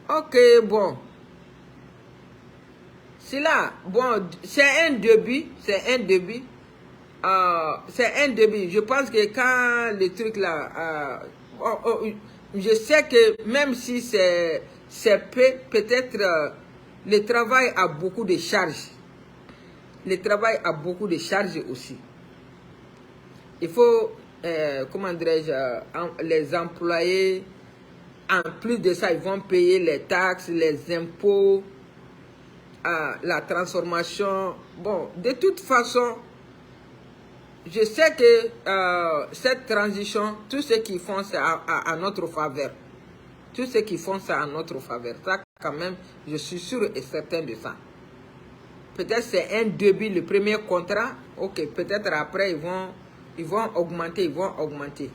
[SPEAKER 1] ok, bon. C'est là, bon, c'est un début, c'est un début. C'est un début. Je pense que quand le truc là... je sais que même si c'est peut-être le travail a beaucoup de charges. Le travail a beaucoup de charges aussi. Il faut... comment dirais-je, les employés, en plus de ça, ils vont payer les taxes, les impôts, la transformation. Bon, de toute façon, je sais que cette transition, tout ce qu'ils font, c'est à notre faveur. Tout ce qu'ils font, c'est à notre faveur. Ça, quand même, je suis sûr et certain de ça. Peut-être c'est un début, le premier contrat. Ok, peut-être après, ils vont augmenter.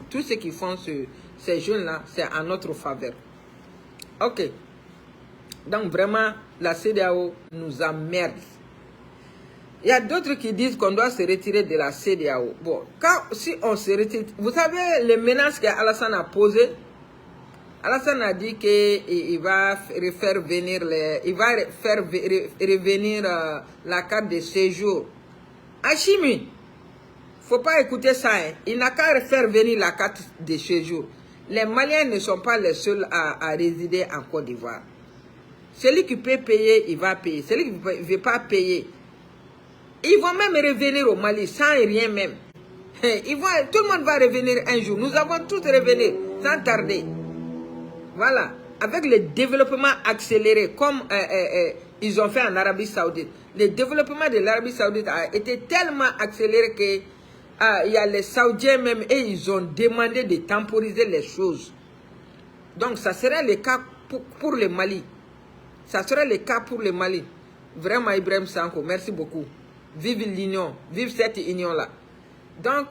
[SPEAKER 1] Tout ce qu'ils font, ces jeunes-là, c'est à notre faveur. Ok. Donc, vraiment, la CEDEAO nous emmerde. Il y a d'autres qui disent qu'on doit se retirer de la CEDEAO. Bon, si on se retire... Vous savez, les menaces qu'Alassane a posées, Alassane a dit qu'il va faire venir revenir la carte de séjour. Hachimi, faut pas écouter ça. Hein. Il n'a qu'à faire venir la carte de séjour. Les Maliens ne sont pas les seuls à résider en Côte d'Ivoire. Celui qui peut payer, il va payer. Celui qui ne veut pas payer, ils vont même revenir au Mali sans rien même. Tout le monde va revenir un jour. Nous avons tous revenir sans tarder. Voilà. Avec le développement accéléré, comme ils ont fait en Arabie Saoudite. Le développement de l'Arabie Saoudite a été tellement accéléré que il y a les Saoudiens même et ils ont demandé de temporiser les choses. Donc ça serait le cas pour le Mali. Ça serait le cas pour le Mali. Vraiment, Ibrahim Sanko, merci beaucoup. Vive l'union, vive cette union-là. Donc,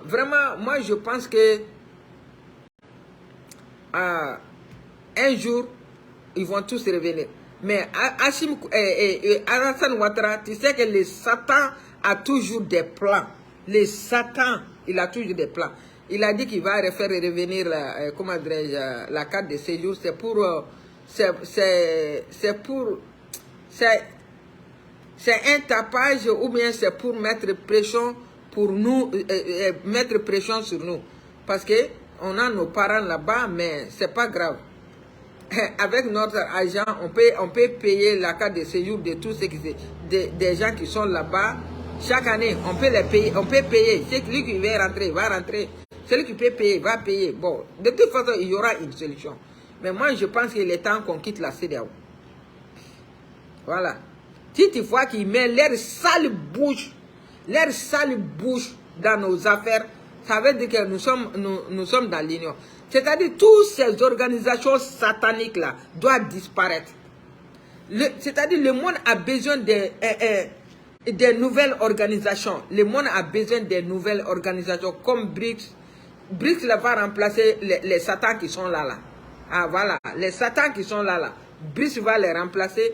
[SPEAKER 1] vraiment, moi je pense que un jour, ils vont tous revenir. Mais Alassane Ouattara, tu sais que le Satan a toujours des plans. Le Satan, il a toujours des plans. Il a dit qu'il va faire revenir la carte de séjour. C'est un tapage ou bien c'est pour mettre pression pour nous, mettre pression sur nous. Parce que on a nos parents là-bas, mais c'est pas grave. Avec notre argent, on peut payer la carte de séjour de tous ceux des gens qui sont là-bas. Chaque année, on peut les payer, on peut payer. Celui qui veut rentrer, va rentrer. Celui qui peut payer, va payer. Bon, de toute façon, il y aura une solution. Mais moi, je pense qu'il est temps qu'on quitte la CEDEAO. Voilà. Si tu vois qu'ils mettent leur sale bouche dans nos affaires, ça veut dire que nous sommes dans l'union. C'est-à-dire toutes ces organisations sataniques-là doivent disparaître. C'est-à-dire le monde a besoin des nouvelles organisations. Le monde a besoin des nouvelles organisations comme BRICS. BRICS là, va remplacer les satans qui sont là. Ah voilà, les satans qui sont là. BRICS va les remplacer.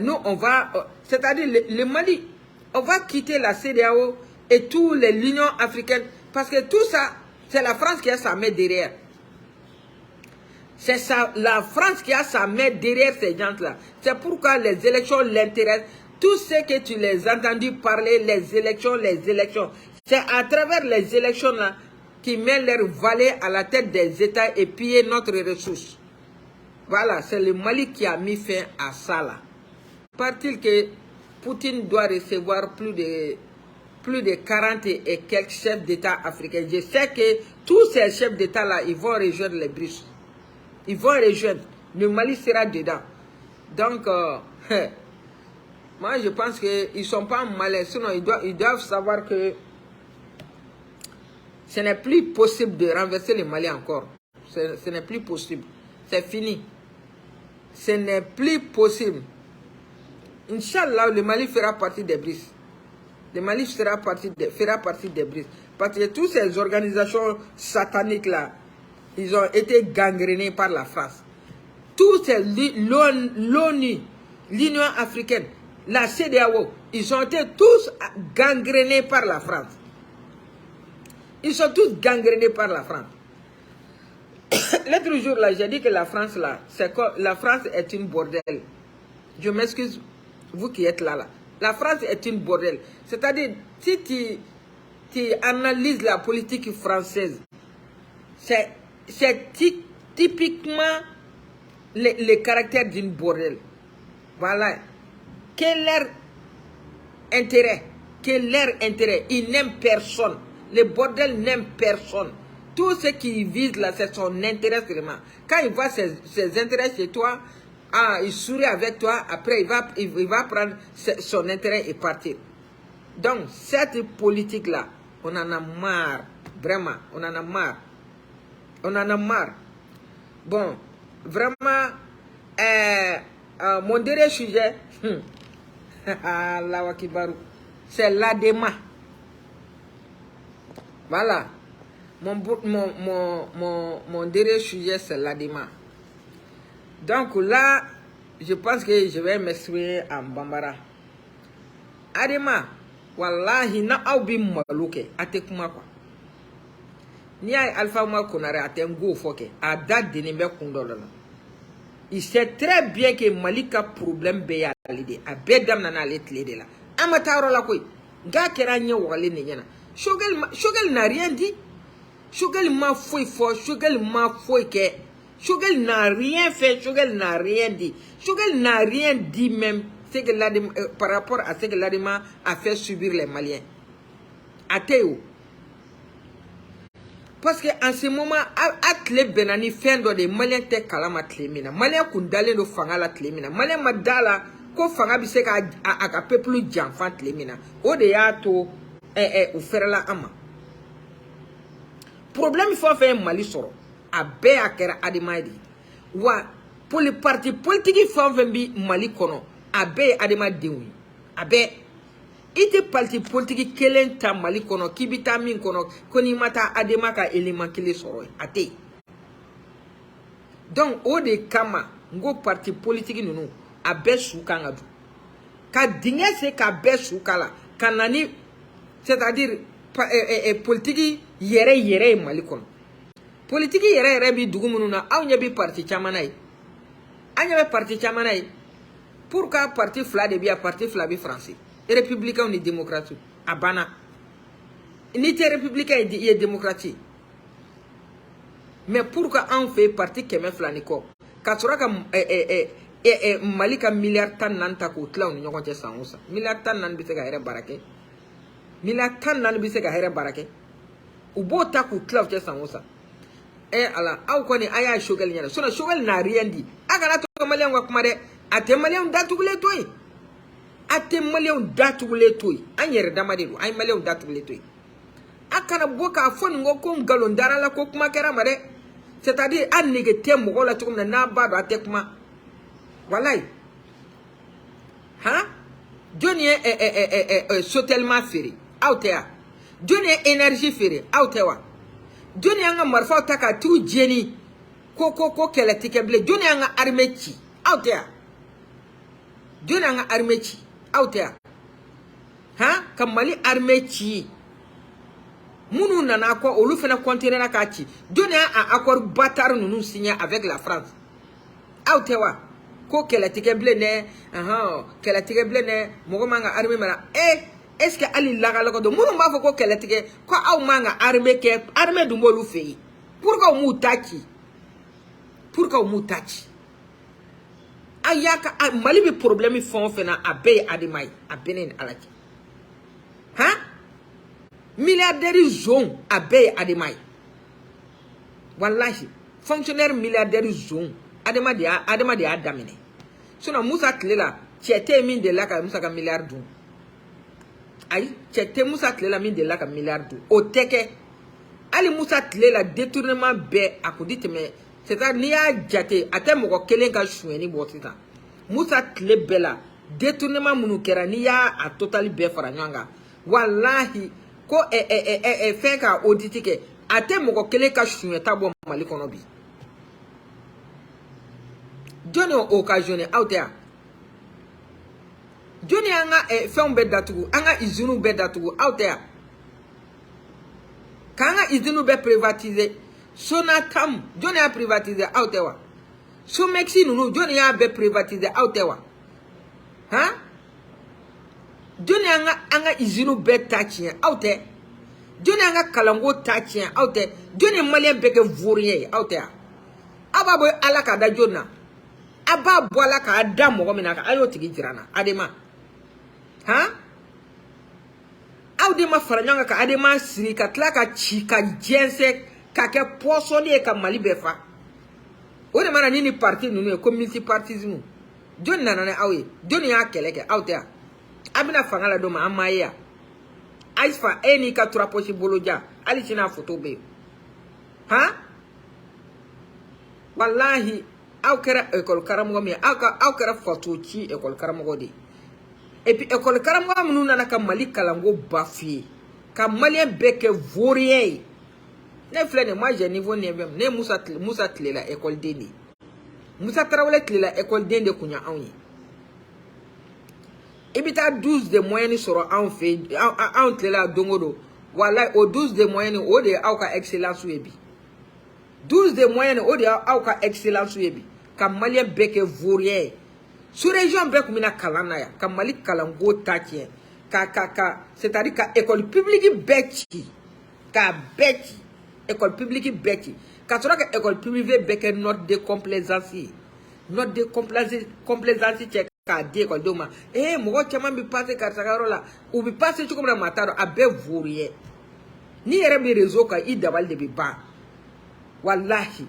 [SPEAKER 1] Nous, on va... c'est-à-dire le Mali, on va quitter la CEDEAO et tous l'Union africaine. Parce que tout ça, c'est la France qui a sa main derrière. C'est la France qui a sa main derrière ces gens-là. C'est pourquoi les élections l'intéressent. Tout ce que tu les as entendu parler, les élections. C'est à travers les élections-là qui mettent leur valet à la tête des États et piller notre ressource. Voilà, c'est le Mali qui a mis fin à ça là. Part-il que Poutine doit recevoir plus de 40 et quelques chefs d'État africains. Je sais que tous ces chefs d'État là, ils vont rejoindre les BRICS. Ils vont rejoindre. Le Mali sera dedans. Donc, moi je pense qu'ils ne sont pas malins. Sinon, ils doivent savoir que ce n'est plus possible de renverser le Mali encore. Ce n'est plus possible. C'est fini. Ce n'est plus possible. Inch'Allah, le Mali fera partie des BRICS. Le Mali fera partie des BRICS. Parce que toutes ces organisations sataniques-là, ils ont été gangrénés par la France. Tous ces l'ONU, l'Union africaine, la CEDEAO, ils ont été tous gangrénés par la France. Ils sont tous gangrénés par la France. L'autre jour, là, j'ai dit que la France, là, la France est une bordel. Je m'excuse, vous qui êtes là. La France est une bordel. C'est-à-dire, si tu analyses la politique française, c'est typiquement le caractère d'une bordel. Voilà. Quel est leur intérêt? Quel est leur intérêt? Ils n'aiment personne. Le bordel n'aime personne. Tout ce qui vise là, c'est son intérêt seulement. Quand il voit ses intérêts chez toi, il sourit avec toi, après il va prendre son intérêt et partir. Donc, cette politique-là, on en a marre. Vraiment, on en a marre. On en a marre. Bon, vraiment, mon dernier sujet, c'est l'ADEMA. Voilà. Mon dernier sujet, c'est l'ADEMA. Donc là, je pense que je vais m'exprimer en Bambara. ADEMA, wallahi, na aubi maluke, ate kuma kwa. Ni ay Alpha Mwa Konare ate ngo foke, a date de nimbe kundolana. Il sait très bien que Malika problème beya l'idée. A bedam nana let l'idée là. Amataro la koi. Ga kera nye wale ne yana. Shogel n'a rien dit. Shogel m'a fouille fort. Shogel m'a fouille que. Shogel n'a rien fait. Shogel n'a rien dit. Shogel n'a rien dit même par rapport à ce que l'ADEMA a fait subir les Maliens. Ateo. Parce qu'en ce moment, Atle Benani fait des Maliens te kalama tlemina. Maliens kundale no fanga la tlemina. Maliens madala ko fanga bi se ka a peuple janfan tlemina. O de ya to ou faire la ama. Problème il faut faire Mali soro. A be akera ADEMA di. Wa pour les partis politiques il faut faire Mali kono. A be ADEMA diwi. A be ite parti politique kelen ta Mali kono kibita min kono koni mata ADEMA ka élément kele soro ate. Donc o de kama ngo parti politique nunu a be suka ngadu. Ka dinga se ka be suka la kanani c'est-à-dire politique yere Mali kono. Politique yere bi dugu munu na aw nyabi parti chamanay. Anya be parti chamanay. Pourquoi parti fla de bia parti fla bi français. Républicain ni démocratie abana ni te républicain et démocratie mais pourquoi on fait partie keme flaniko katsura ka malika milliard tan nan ta ko tlaw ni nyoko te sangusa milliard tan nan bi se ga here barake milliard tan nan bi se ga here barake ubo ta ko tlaw te sangusa ala aw ko ni aya shogal nyana sona shogal na riendi aga na to malian wa kuma de ate malian datugule toy ate malian datugule toy anyere damade do ay malian datugule toy akana boka fo ngo ko ngalon dara la ko kuma kera mare c'est-à-dire an négé mo la tukum na ba do atekuma wallahi ha Johnny sotelma feri outea Johnny énergie feri outewa Johnny anga marfa taka tu jeni ko keletike ble Johnny anga armechi outea Johnny anga armechi outea ha kamali armechi munu nana ko olu fena continuer na kachi Johnny a accord bâtard nous signé avec la France outewa ko keletike ble ne keletike ble ne mogo manga armée mara est-ce que ali laga do munu ma fo ko keletike ko aw manga armée du mbolu fei pourquoi mu tachi ayaka mali bi problème fon fena abe adimai abenen alaki ha milliardaire zone abe adimai wallahi fonctionnaire milliardaire zone adema dia adamine sona Musa Tlela chete min de la ka Musa ka milliard du ay chete Musa Tlela min de la ka milliard du o teke ali Musa Tlela détournement be akudite me c'est-à-dire ni a jate atemo ko kelen ka choueni botita Musa Tlela détournement munu kera ni ya a total be faranyanga wallahi ko fait ka auditike atemo ko kelen ka choueta bo mali kono bi Johnny occasionné out there. Johnny anga fait bedatugu, anga izunu bedatugu out there. Kanga izunu be privatisé, Sonatam Johnny a privatisé out there. So Mexi nous Johnny a be privatisé out there. Hein? Johnny anga izunu be tachien out there. Johnny anga kalango tachien out there. Johnny malien beke vourier out there. Ababo alaka da Johnny. Aba bola ka adam mo mina ka ayo tigi jirana adema ha awdema faranyanga ka adema siri ka tlaka chika jense ka ke posoni ka mali befa o de mana nini parti nunu ko multipartisme John nanane awe John ya keleke awtea abina fangala do ma amaya aisfa eni ka traposhi boloja ali china photo be ha wallahi aw kera école karamogo mi aw kera photo ci école karamogo de et puis école karamogo munu nana ka mali kalango bafi ka malien beke vourier ne flene moi j'ai niveau ne Musa Tlela école dende Musa Traoré Tlela école dende kunya anyi ibita 12 de moyenne soro en fait en Tlela dongodo wallahi au 12 de moyenne o de aw ka excellence webi 12 de moyenne o de aw ka excellence webi ka malien beke vourier sous région bek mina kalana ya ka mali kalango tatie ka c'est-à-dire ka école publique beki ka beki école publique beki ka sura ka école privée beke note de complaisance check ka de école doma mo chama bi passer carte garola ou bi passer chuko na mataro abe vourier ni yere bi réseau ka i dabal de bi ba wallahi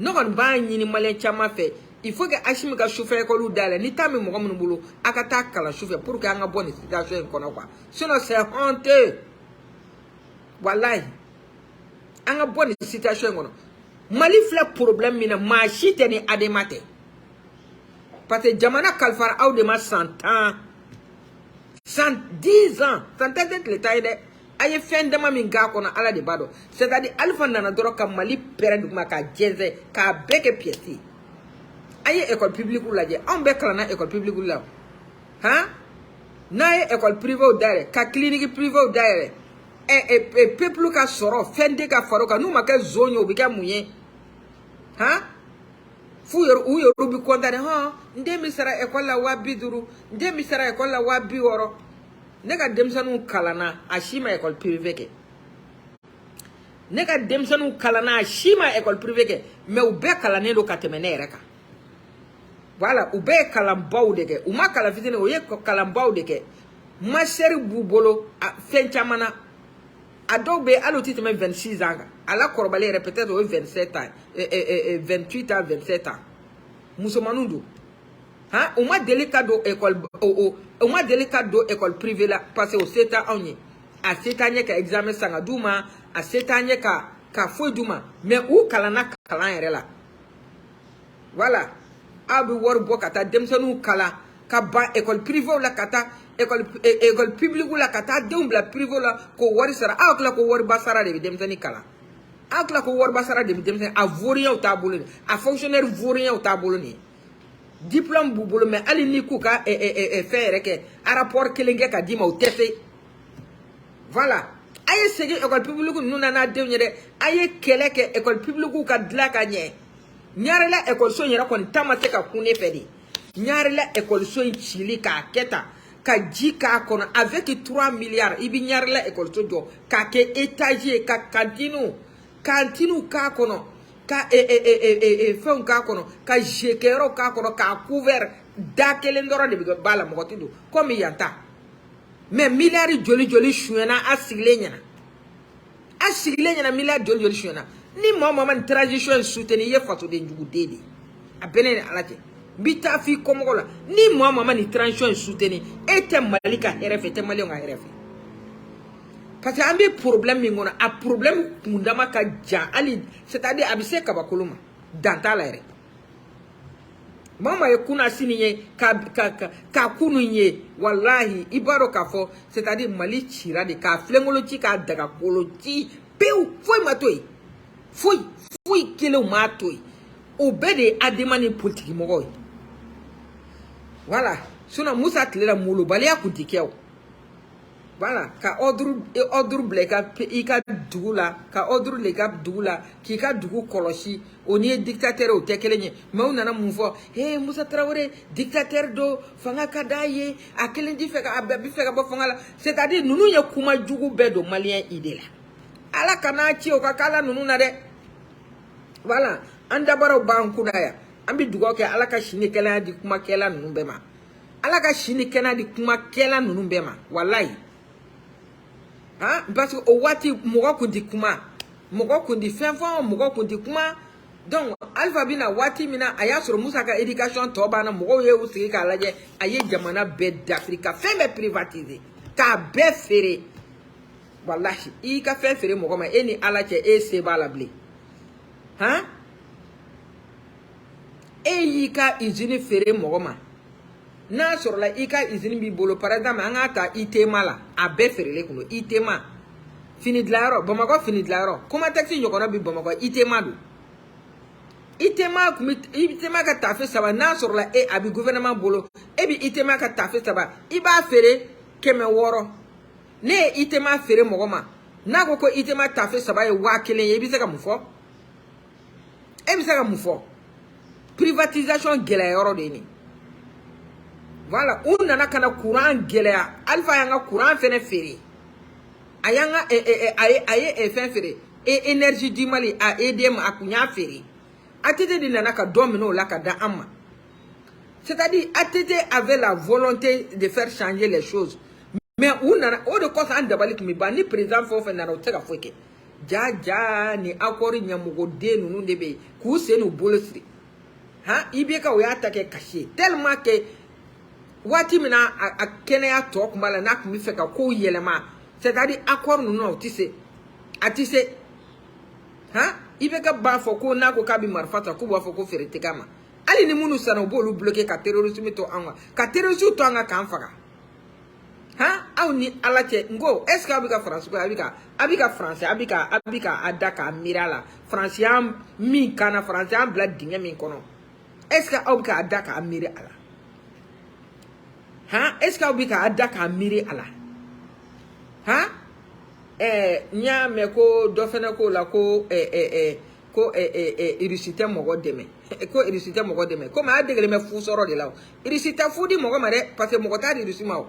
[SPEAKER 1] non on ba ni malien chama fait il faut que Hachim ka chauffeur ko lu dale ni tami mo mun bulu akata kala chauffeur pour que anga bonne situation kono quoi sinon c'est honteux wallahi anga bonne situation kono mali fle problème mina ma chite ni ademate parce que jamana kalfar awde ma 100 ans 110 ans peut-être l'état est aye fendama min ga kono ala de bado c'est-à-dire alfa nana doro ka mali pere ma ka jeze ka beke pieci aye école publique ou la je on be kala na école publique ou la hein na école privée ou dare ka clinique privée ou dare et peuple ka soro fende ka faroka nous ma ka zonyo bi ka muye hein fu yor u yor bi kontane ha ndemi sara école la wabi duru ndemi sara école la wabi woro nega demsanu kalana ashima école privée ke nega demsanu kalana ashima école privée ke mais ou be kalane lo katemene reka voilà ou be kalambaw de ke ou ma kala fitine o ye kalambaw de ke ma seri bubolo fenchamana adobe alo titeme 26 ans ala korbalere peut-être 27 ans 28 ans 27 ans musomanundo hein au moins délicat do école au moins délicat do école privée là parce au 7 ans on y a setanye ka examen sanga duma a setanye ka foi duma mais ou kalana kalan yɛrɛ la voilà a bi wari bɔ ka taa denmisɛnninw kala ka ban école privée la ka taa école publique la ka taa denw bila privé la ko wari sara aw kila ko wari basara de bi denmisɛnnin kala aw kila ko wari basara de bi denmisɛnnin a vaurien t'a bolo a fonctionnaire vaurien t'a bolo ni diplôme b'u bolo mais hali ni k'u ka fɛn yɛrɛ kɛ rapport kelen kɛ ka d'i ma o tɛ se voilà a ye segin école publique ninnu na n'a denw ye dɛ a ye kɛlɛ kɛ école publique ka dilan ka ɲɛ ɲaarela école in yɛrɛ kɔni ta ma se ka kun ne fɛ de ɲaarela école in cili k'a kɛ tan ka ji k'a kɔnɔ avec 3 milliards i bi ɲaarela école jɔ k'a kɛ étage ye ka cantine k'a kɔnɔ ka fɛnw k'a kɔnɔ ka jekɛyɔrɔ k'a kɔnɔ k'a couvert da kelen dɔrɔn de bɛ b'a la mɔgɔ tɛ don comme yan ta mais milliards joli suyana a sigilen ɲɛna milliards joli suyana ni mɔgɔ ni transition in soutenir i ye fasoden juguden de a bɛɛ ne ni ala cɛ n bi taa f'i kɔmɔgɔ la ni mɔgɔ ni transition in soutenir e tɛ Mali ka hɛrɛ fɛ tɛ maliyɛnw ka hɛrɛ fɛ parce que an bɛ problème min kɔnɔ a problème kundama ka jan hali c'est-à-dire a bɛ se kabakolo ma dan t'a la yɛrɛ mama ye kuna sini ye ka kunu ye wallahi i b'a dɔn k'a fɔ c'est-à-dire Mali cira de k'a filenkolo ci k'a dagakolo ci pewu foyi ma to yen foyi kelen ma to yen o bɛɛ de ye adama ni politique mɔgɔw ye voilà sinon Musa tile la molobaliya kun tɛ kɛ o voilà ka ordre bila i ka dugu la ka ordre le ka dugu la k'i ka dugu kɔlɔsi o ni ye dictateur o tɛ kelen ye mais u nana mun fɔ Musa Traoré dictateur do fanga ka d'a ye a kelen tɛ fɛ ka bɛ fɛ ka bɔ fanga la c'est-à-dire ninnu ye kuma jugu bɛɛ don malien idée la ala kana ci o ka kala ninnu na dɛ voilà an dabaraw b'an kunna yan an bɛ dugawu kɛ ala ka sini kɛnɛya di kuma kɛla ninnu bɛɛ ma ala ka sini kɛnɛya di kuma kɛla ninnu bɛɛ ma wallahi parce que o waati mɔgɔ kun tɛ kuma mɔgɔ kun tɛ fɛn fɔ mɔgɔ kun tɛ kuma donc Alpha bɛna waati min na a y'a sɔrɔ Musa ka éducation tɔ banna mɔgɔw ye u sigi k'a lajɛ a ye jamana bɛɛ dafiri ka fɛn bɛɛ privatiser k'a bɛɛ feere wallahi i ka fɛn feere mɔgɔ ma e ni ala cɛ e se b'a la bilen e y'i ka usine feere mɔgɔ ma n'a sɔrɔla i ka usine b'i bolo par exemple an k'a ta ITEMA la a bɛɛ feerelen kun don ITEMA fini dilanyɔrɔ Bamakɔ fini dilanyɔrɔ Comatex ɲɔgɔnna bi Bamakɔ ITEMA don ITEMA ka tafe 3 n'a sɔrɔla a bi gouvernement bolo e bi ITEMA ka tafe 3 i b'a feere 600 ne ye ITEMA feere mɔgɔ ma n'a ko ko ITEMA tafe 3 ye 1000 ye i bɛ se ka mun fɔ e bɛ se ka mun fɔ privatisation gɛlɛyɔrɔ de ye nin voilà u nana kana courant gɛlɛya Alpha y'an ka courant fɛnɛ feere a y'an ka a ye fɛn feere énergie du Mali a EDM a kun y'a feere ATT de nana ka dɔ minɛ o la ka da an ma c'est-à-dire ATT avait la volonté de faire changer les choses mais u nana o de kɔsɔn an dabali tun bɛ ban ni président fɛn o fɛn nana o tɛ se ka foyi kɛ jaja ni accord ɲɛmɔgɔden ninnu de bɛ yen k'u sen n'u bolo siri IBK o y'a ta kɛ kasi ye tellement que waati min na a kɛnɛya tɔ kun b'a la n'a kun bɛ fɛ ka kow yɛlɛma c'est-à-dire accord ninnu o tɛ se a tɛ se IBK b'a fɔ ko n'a ko k'a bɛ marifa ta k'u b'a fɔ ko feere tɛ k'a ma hali ni minnu sanna u b'olu bloquer ka terrorisme to an kan ka terrorisme to an kan k'an faga aw ni ala cɛ n ko est ce que a bɛ ka faransi ko a bɛ ka faransi a bɛ ka da k'a miiri a la faransi y'an min kan na faransi y'an bila dingɛ min kɔnɔ est ce que aw bɛ k'a da k'a miiri a la est ce que aw bɛ k'a da k'a miiri a la n y'a mɛn ko dɔ fana k'o la ko irisi tɛ mɔgɔ dɛmɛ ko irisi tɛ mɔgɔ dɛmɛ komi a degelen bɛ fu sɔrɔ de la o irisi tɛ fu di mɔgɔ ma dɛ parce que mɔgɔ t'a di irisi ma o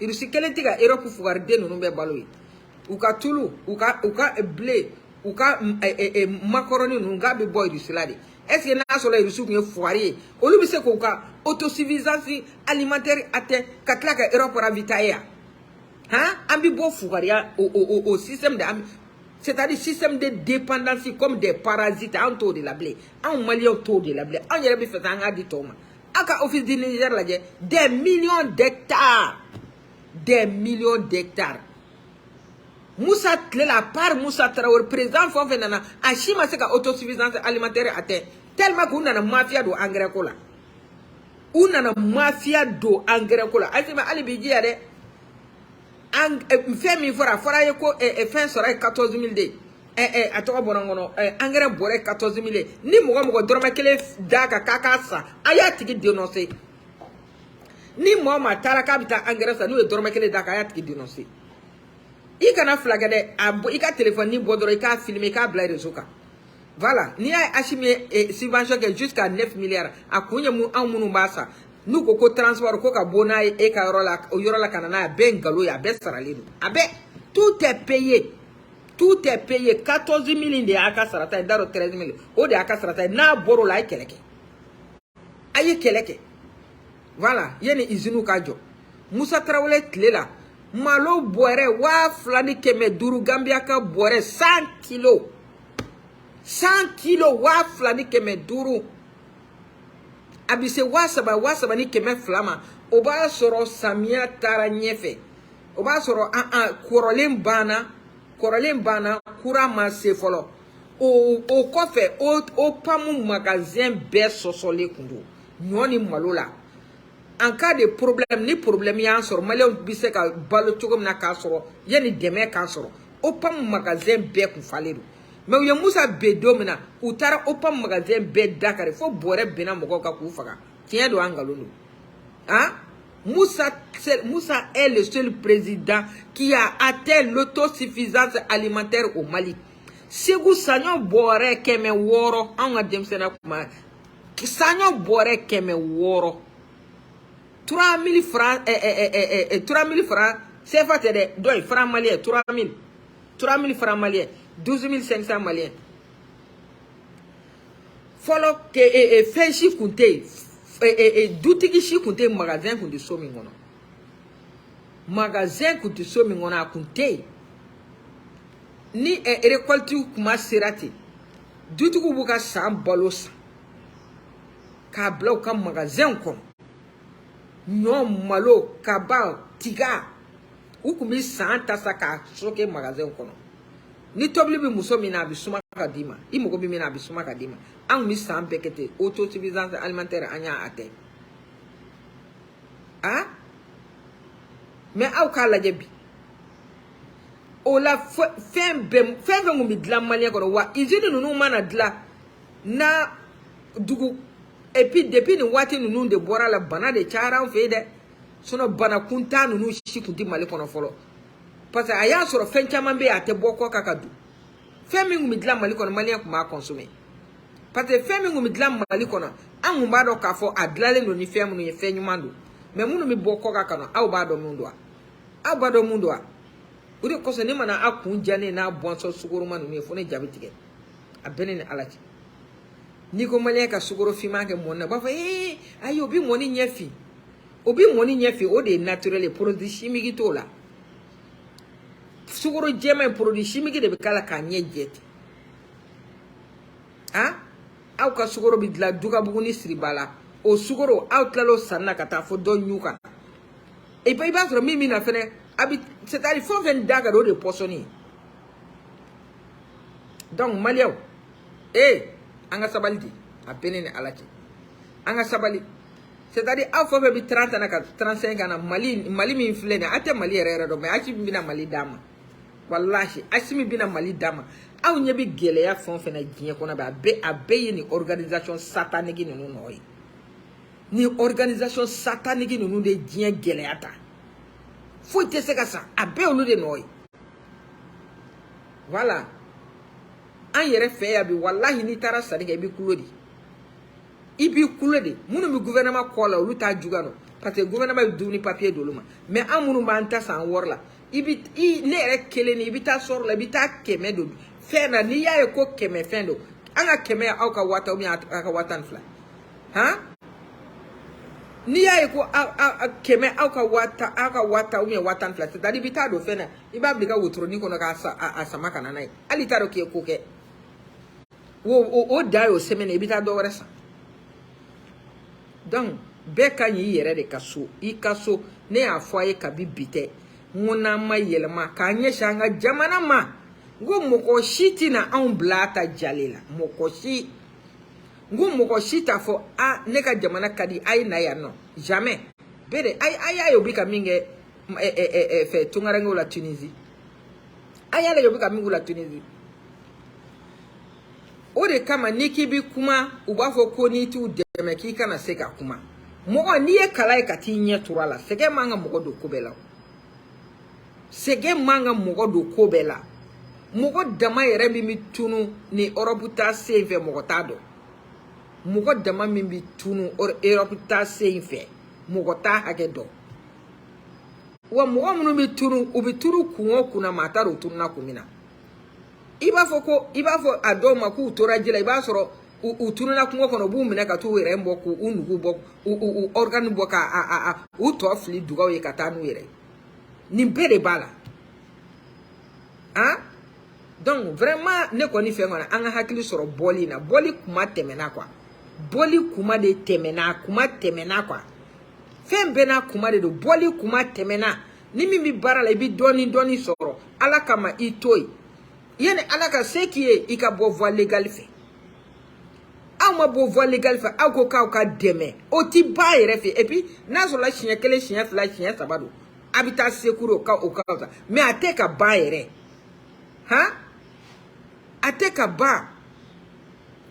[SPEAKER 1] irisi kelen tɛ ka Europe fugariden ninnu bɛɛ balo ye u ka tulu u ka blé u ka macaroni ninnu k'a bɛ bɔ irisi la de est ce que n'a sɔrɔ irisi tun ye fugari ye olu bɛ se k'u ka autosuffisance alimentaire atteint ka tila ka Europe ravitailler yan an bɛ bɔ fugariya au système de c'est-à-dire système de dépendance comme des parasites an t'o de la bilen anw maliyɛnw t'o de la bilen anw yɛrɛ bɛ fɛ k'an k'a di tɔw ma aw ka office du Niger lajɛ des millions d'hectares Moussa Tlela par Moussa Traoré président fon fenana a chima se ka autosuffisance alimentaire atteint tellement qu'on a mafia do engrais ko la una mafia do engrais ko la asima ali bi dia de fait mi fora ye ko fin sera 14000 de atoko bonangono engrais boré 14000 ni mogo dorma kele daka kakasa aya tigi dénoncer ni mo ma tara kabita engrais sa no dorma kele daka aya tigi dénoncer i kana flaga de i ka téléphone ni bodoro i ka filmer i ka bla réseau ka voilà ni a achimé subvention que jusqu'à 9 milliards a kunya mu an munu basa nu ko transport ko ka bona e ka yorola kanana ben galo ya be sarale do abe tout est payé 14 000 de aka sarata daro 13 000 o de aka sarata na boro la keleke aye keleke voilà yene izinu ka jo Moussa Traoré tlela malo boire wa flani keme duru Gambia ka boire 100 kilos 100 kilos wa flani keme duru abise wasaba ni keme flama oba soro samia tara nyefe oba soro korolen bana kura ma se folo o kofe o pamu magasin be sosole kundu nyoni malola en cas de problème ni problème ya soro malon bise ka balo chogom na ka soro yeni deme ka soro o pamu magasin be ku faleru mais uye Moussa Bedomina utara o pamu magasin be Dakar fo bore bena mogo ka ku faga tien do angalolo hein. Moussa est le seul président qui a atteint l'autosuffisance alimentaire au Mali. Segou sanyo bore keme woro anga demsena kuma sanyo bore keme woro 3000 francs 3000 francs c'est fait de doy francs maliens 3000 francs maliens 12500 maliens follow que feshi kunte dutigi shi kunte magasin kunde somi ngono magasin kunte somi ngona kunte ni récolte kuma serati dutigu buka sam balosa ka blau kam magasin ko nyom malo kaba tiga ukumi santa saka soke magasin kono ni tobli bi musomi na bi suma kadima imogo bi mina bi suma kadima an mi san pekete autosuffisance alimentaire anya ate ah mais au kala jebi o la fembe ngumi dla mali ko wa izini nunu mana dla na dugu et puis depuis ni wati nunu de bora la bana de chara fe de sono bana kunta nunu shikunti mali kono folo parce que aya soro fenchama be ate boko kakadu femi ngumi dla mali kono mali ko ma consommer parce que femi ngumi dla mali kono an ngumba do ka fo adlale no ni femi no ye fenyumando mais munu mi boko kakano aw ba do mundwa uri ko se ni mana akun jane na bonso suguru manu ni fo ne jabitike abene ni alachi ni ko mali ka suguru fi ma ke monna ba fa ayo bi moni nyefi obi moni nyefi o de naturel produit chimique to la suguru jema produit chimique de kala ka nyejeti ah aw ka suguru bi la duga buguni sribala o suguru outlalo sanna kata fo do nyuka e pa iba tro mimi na fene abi c'est-à-dire faut ven daga do de posoni donc maliaw anga sabaldi a penene alati anga sabali c'est-à-dire aw fo be 30 na 35 na mali mi flene ate mali rere do mais achi bina mali dama wallahi asimi bina mali dama aw nyebi gele ya fon fena jinye kona ba be ni organisation satanique ni noy ni organisation satanique ni de jinye gele ata faut te se ça abe onu de noy voilà an yere fe ya bi wallahi ni tara sadiga bi kulodi ibi kulodi munu mi gouvernement kola lu ta jugano parce que gouvernement du ni papier doluma mais amunu ba anta san worla ibi ne re kele ni ibi ta sor la ibi ta keme do fena ni ya ko keme fendo anga keme ya auka wata umi aka watan fla ha ni ya ko keme auka wata umi watan fla tadi bita do fena iba blika wotro ni kono ka asama kana nai ali taro ke ko ke o dayo semene bita do resa donc be kan yi yere de kaso i kaso ne a foye ka bi bite Muna ma yelma kanye shanga jamana ma. Ngo moko shiti na an blata jalela. Moko shi. Ngo moko shita fo a neka jamana kadi ay na ya no. Jamais. Bede ay obika minge fe tungarengo la Tunisie. Ay obika mingu la Tunisie. Ode kama niki bi kuma ubafo ko ni tu deme ki kana seka kuma. Mogo ni ye kala kati nye turala. Sege manga mogo do kobela. Sege manga mogo do kobela. Mogo dama yere mi tunu ni Europe save mogo tado. Mogo dama mi tunu Europe save mogo ta hagedo. Wa mogo munu mi tunu ubituru kungo kuna mataro tunna kumina. Iba fo adoma ku tora jila iba soro utunu na kungo kono bu mina ka tu were mbo ku unugu bo organ bo ka to fli duga we kata nu were ni bere bala hein donc vraiment ne koni fe ngona anga hakili soro boli na boli kuma temena kwa boli kuma de temena kuma temena kwa fembe na kuma de do boli kuma temena ni mimi bara la bi doni soro ala kama itoi yene alaka sekiye ika bo voie légal fait ama bo voie légal fait ako ka deme oti baye refe et puis nazo la chien kele chien fla chien sabado habita sekuro ka o ka mais ateka baye re ha ateka ba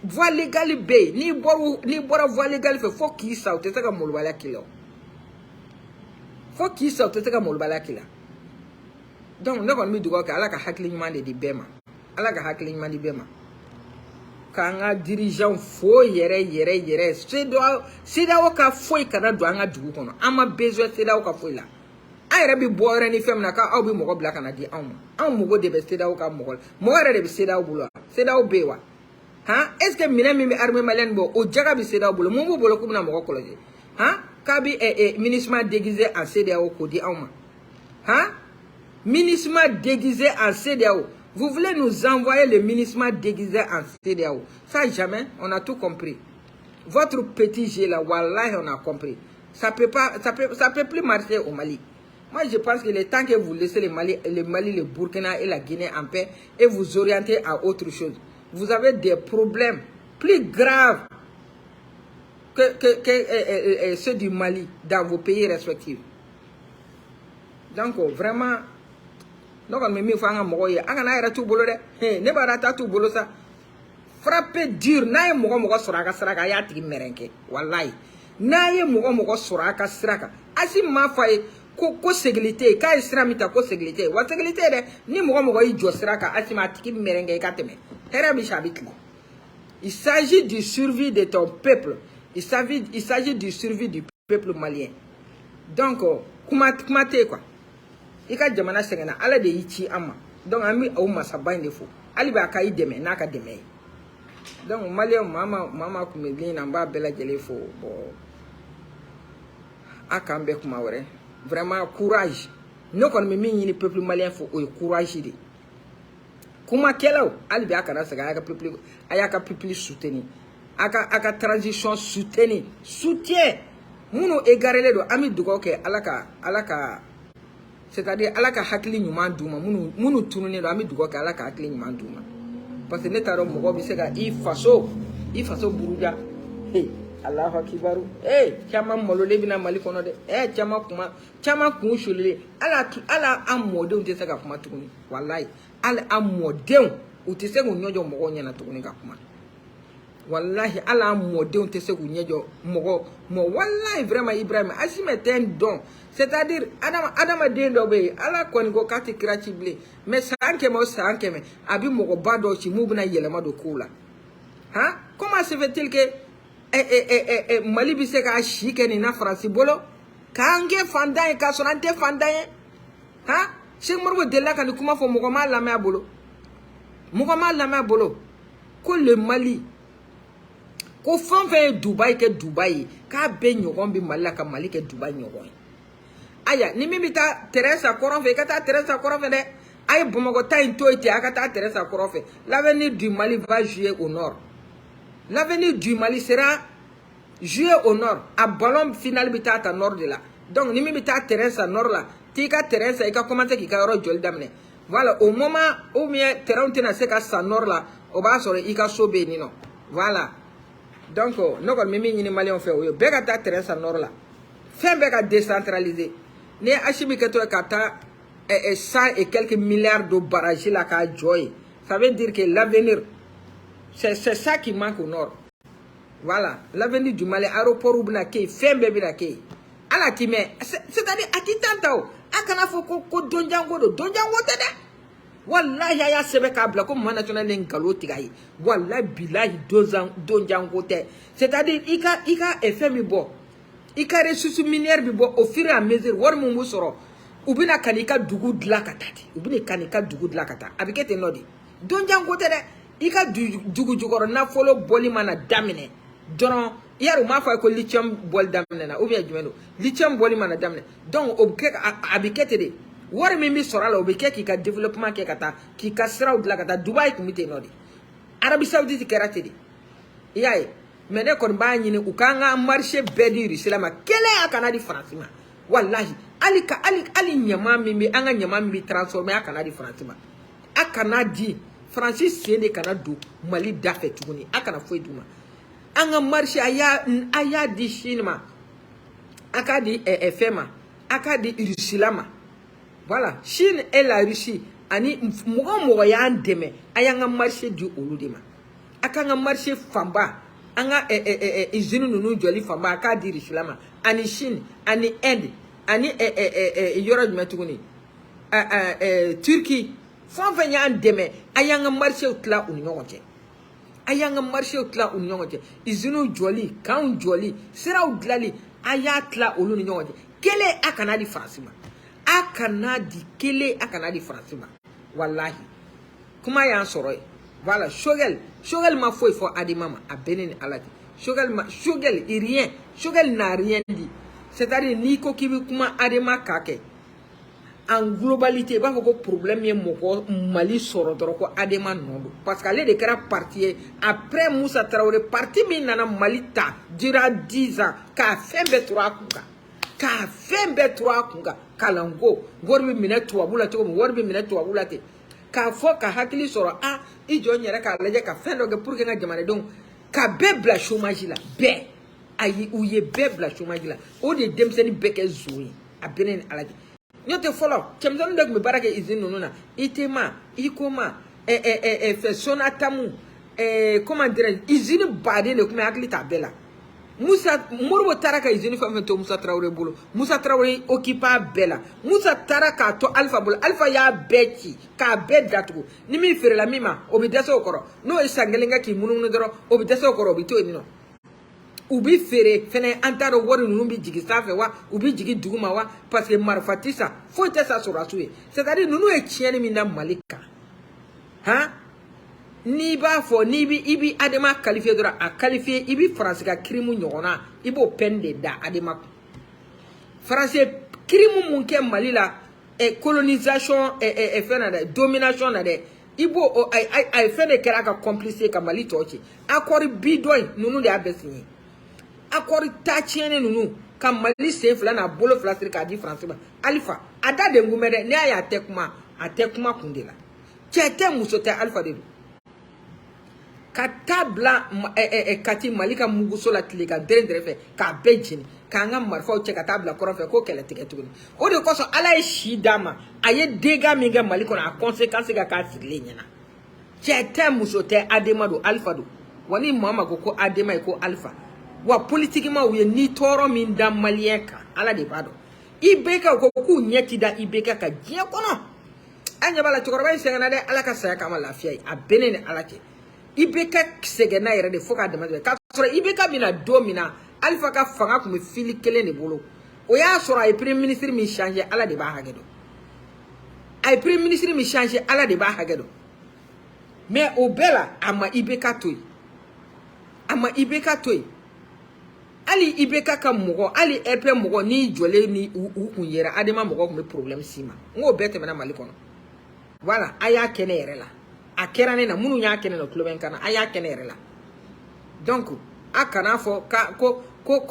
[SPEAKER 1] voie légal be ni bora voie légal fait faut qui ça te saka molbala kilo faut qui ça te saka molbala kila. Donc ne kon mi dugo ka alaka hakli nyande di bema alaka hakli nyande di bema kanga dirigeant fo yere seda o ka foi kana do anga dugu kono ama besoin seda o ka foi la ayere bi boore ni femna ka au bi mogo black na di am mogo de be seda o ka mogo re de bi seda o bulo seda o bewa ha est ce que mina mi armée malienne bo o jaga bi seda o bulo mo bolo ko na mogo koloje ha ka bi ministre déguisé en seda o ko di awma ha ministre déguisé en CDAO. Vous voulez nous envoyer le ministre déguisé en CDAO. Ça, jamais, on a tout compris. Votre petit G là, wallah, on a compris. Ça peut plus marcher au Mali. Moi, je pense qu'il est temps que vous laissez le Mali, le Burkina et la Guinée en paix et vous orientez à autre chose. Vous avez des problèmes plus graves que ceux du Mali dans vos pays respectifs. Donc, vraiment, donc on me met fanga mogoye anga na era tu bolo de ne barata tu bolo sa frappe dur na ye mogo suraka ya tigi merenke wallahi na ye mogo suraka sraka asi ma faye ko sécurité ka islamita ko sécurité wa sécurité de ni mogo yi jo sraka asi ma tigi merenke ka teme hera bi shabitli. Il s'agit du survie de ton peuple, il s'agit du survie du peuple malien. Donc kuma te quoi ika jamana sengena ala de yichi ama donc ami o masaba ndefo ali ba kai deme naka deme donc malien mama kumeli na mba bela jelefo bo akambe kuma wore vraiment courage no kon me min ni peuple malien fo o courage de kuma kelaw ali ba kana saga aka peuple soutenir aka transition soutien muno egarele do ami dugo ke alaka c'est-à-dire alaka hakili nyuma duma munu tunune do ami dugo ka alaka hakili nyuma duma parce que netaro mogo bi sega ifaso buruja hey Allahu akibaru chama molole bina mali kono de chama kun sholele ala amode unte sega kuma tukuni wallahi ala amode unte sega nyojo mogo nyana tukuni ka kuma wallahi ala amode unte sega nyojo mogo wallahi vraiment Ibrahim asime ten don. C'est-à-dire, Adama Dendobe, ala konigo kati krachible, mais sankeme, abi mogo bado chi mubna yelema do kula. Hein? Comment se fait-il que Mali biseka shike ni na France bolo? Kange fandaye ka sonante fandaye? Hein? Cheikh Morbo Dela kan kuma fo mogo ma lama bolo. Mogo ma lama bolo. Ko le Mali ko fanfe Dubai ke Dubai, ka be nyogon bi Mali ka Mali ke Dubai nyogon. Aya ni mimi ta Teresa Koronfe kata Teresa Koronfe de ay Bomogo ta intoite akata Teresa Koronfe. L'avenir du Mali va jouer au nord. L'avenir du Mali sera joué au nord. À ballon final bita ta nord de là. Donc ni mimi ta Teresa nord là tika terrain sa ika commencer ki ka yoro joli damne voilà au moment où mien terrain tena se ka sa nord la o ba soro ika sobe ni no voilà donc no kon mimi ni malien fait o be ka ta terrain sa nord la fait be ka décentraliser ne achimi que to ka ta 100 et quelques milliards de barrages là ka joy ça veut dire que l'avenir c'est ça qui manque au nord. Voilà, l'avenir du Mali, aéroport ou bien qui fait bébé la qui. ala time c'est-à-dire atitantao akana foko ko donjango do donjango tede wallahi ya sebe kabla ko mana tona len galoti gai wallahi billahi donjango te c'est-à-dire ika FM bo ika ressources minières bi bo au fur et à mesure war mu musoro ubina kanika dugu dlakatati ubina kanika dugu dlakata abikete nodi donjango tede ika dugu jugoro na follow boli mana damine dono yaru ma fa ko lithium bol damne na ou bien jumeno lithium bol mana damne donc obke abikete de war mi mi sorala obke ki ka développement ke kata ki ka sraw de la kata Dubai kumite nodi Arabie Saoudite kerate di yaay mene kon ba nyini ukanga marché bediri selama kele akana di France ma wallahi ali nyama mi anga nyama mi transformer akana di France ma akana di Francis sene kana do Mali dafe tuguni akana foi duma anga marché aya di Chine akadi FMA akadi Russilama voilà Chine et la Russie ani mogo ya ndeme ayanga marché du oludima akanga marché famba anga izinu nunu joli famba akadi Russilama ani Chine ani Inde ani yoro jmetuguni Turquie fon venya ndeme ayanga marché utla unyogote ayanga marché utla unyogote izinu joli kan joli sira udlali ayatla olu unyogote kele akana di francima akana di kele akana di francima wallahi kuma ya soro voilà shogel ma foi fo adimama abeneni alati shogel rien n'a rien dit c'est-à-dire ni ko kibi kuma adema kake en globalité ba ko problème ye moko Mali soro doro ko adema nondo parce que les de kera parti après Moussa Traoré parti min nana Mali ta dira 10 ans ka fembe 3 kunga kalango gorbi minute wabula to gorbi minute wabula te ka fo ka hakili soro ijo nyere ka leje ka fendo ge pour que na jamane donc ka bebla chômage la be ayi uye bebla chômage la o de demseni beke zoui abenen alaji nyote follow chemzon dog me barake izin nuna itema ikoma fait sonatamu comment dire izin bade le kuma hakili tabela Moussa Morbo Taraka izini fa to Moussa Traoré bolo Moussa Traoré occupa bela Moussa Taraka to Alpha bolo Alpha ya beki ka bedatu ni mi fere la mima obideso okoro no esangelenga ki mununu doro obideso okoro bito enino ubi fere fene antaro wori numbi jigi safe wa ubi jigi duguma wa parce que marfatisa faut être ça sur rasoué c'est-à-dire nous e tiene mi na malika ni ba fo ni bi ibi adema qualifié dora a qualifié ibi France ka krimu nyona ibo pende da adema français krimu munke Mali la colonisation fena domination na de ibo ay fene kera ka complice ka Mali tochi accord bidoy nunu de abesini accord tachiene nunu ka Mali se fla na bolo flasir ka di France ba Alpha ada de ngumede ne aya atekuma kundela chete musote Alpha de katabla kati Malika muguso la tliga dendrefe ka bejini ka nga marfa o che katabla korofe ko kele tiketuguni o de koso ala e shidama aye dega minga Maliko na conséquence ga ka siglenyana chete musote adema do Alpha do wani mama ko adema ko Alpha wa politiquement ou ni toro min da malieka ala de bado ibeka ko ku nyeti da ibeka ka je kono anya bala chokoroba sengana de ala ka saya kama lafiya abenene ala ke ibeka segena yere de foka de mabe ka sura ibeka mina domina Alpha ka fanga ko me fili kele ne bolo o ya sura ay premier ministre mi changer ala de ba hagedo ay premier ministre mi changer ala de ba hagedo mais o bela ama ibeka toy ali ibeka ka mogo ali epe mogo ni jole ni ukun yera adema mogo ko me problème sima ngo bete mena Mali kono voilà aya kene yere la akera ne na munu nya kene no kloben kana aya kene yere la donc akana fo ka ko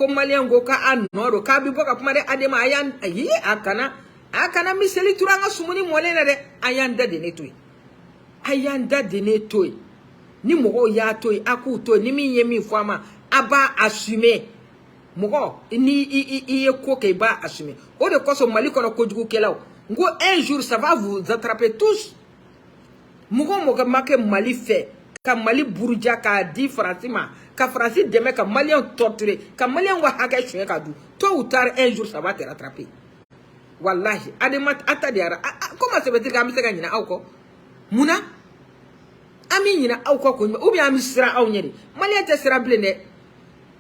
[SPEAKER 1] Malien go ka anoro ka bi boka kuma de adema aya yi akana a kana miseli turanga sumuni molena de ayanda de netoi ayanda de netoi ni mogo ya toi aku to ni mi yemi fama aba assumer mogo ni i ko ke ba assumer o de koso mali kono ko jugu kelaw ngo un jour ça va vous attraper tous mogo make mali fait ka mali buruja ka di francima ka franci deme ka malien torturé ka malien wa haga chwe ka du tôt ou tard un jour ça va te rattraper wallahi adema atadiara comment ça veut dire que ami se gagner awko muna ami nyina awko ko ou bien ami sira aw nyeri malien te sira blende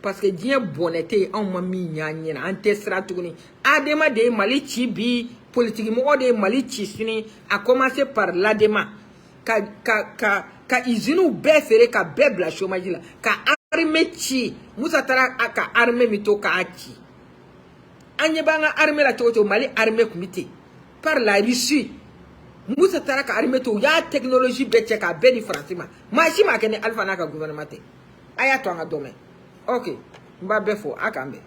[SPEAKER 1] parce que dien bonete on ma mi nyanyina ante sira tuguni adema de mali ci bi politique mo de mali ci sini a commencer par l'adema ka izinu be fere ka be bla chômage la ka armée ci musa tara ka armée mito ka aci anye banga armée la toto mali armée kumite par la Russie musa tara ka armée to ya technologie be cheka be di francima ma kene alpha na ka gouvernement aya to nga domaine OK mba befo akambe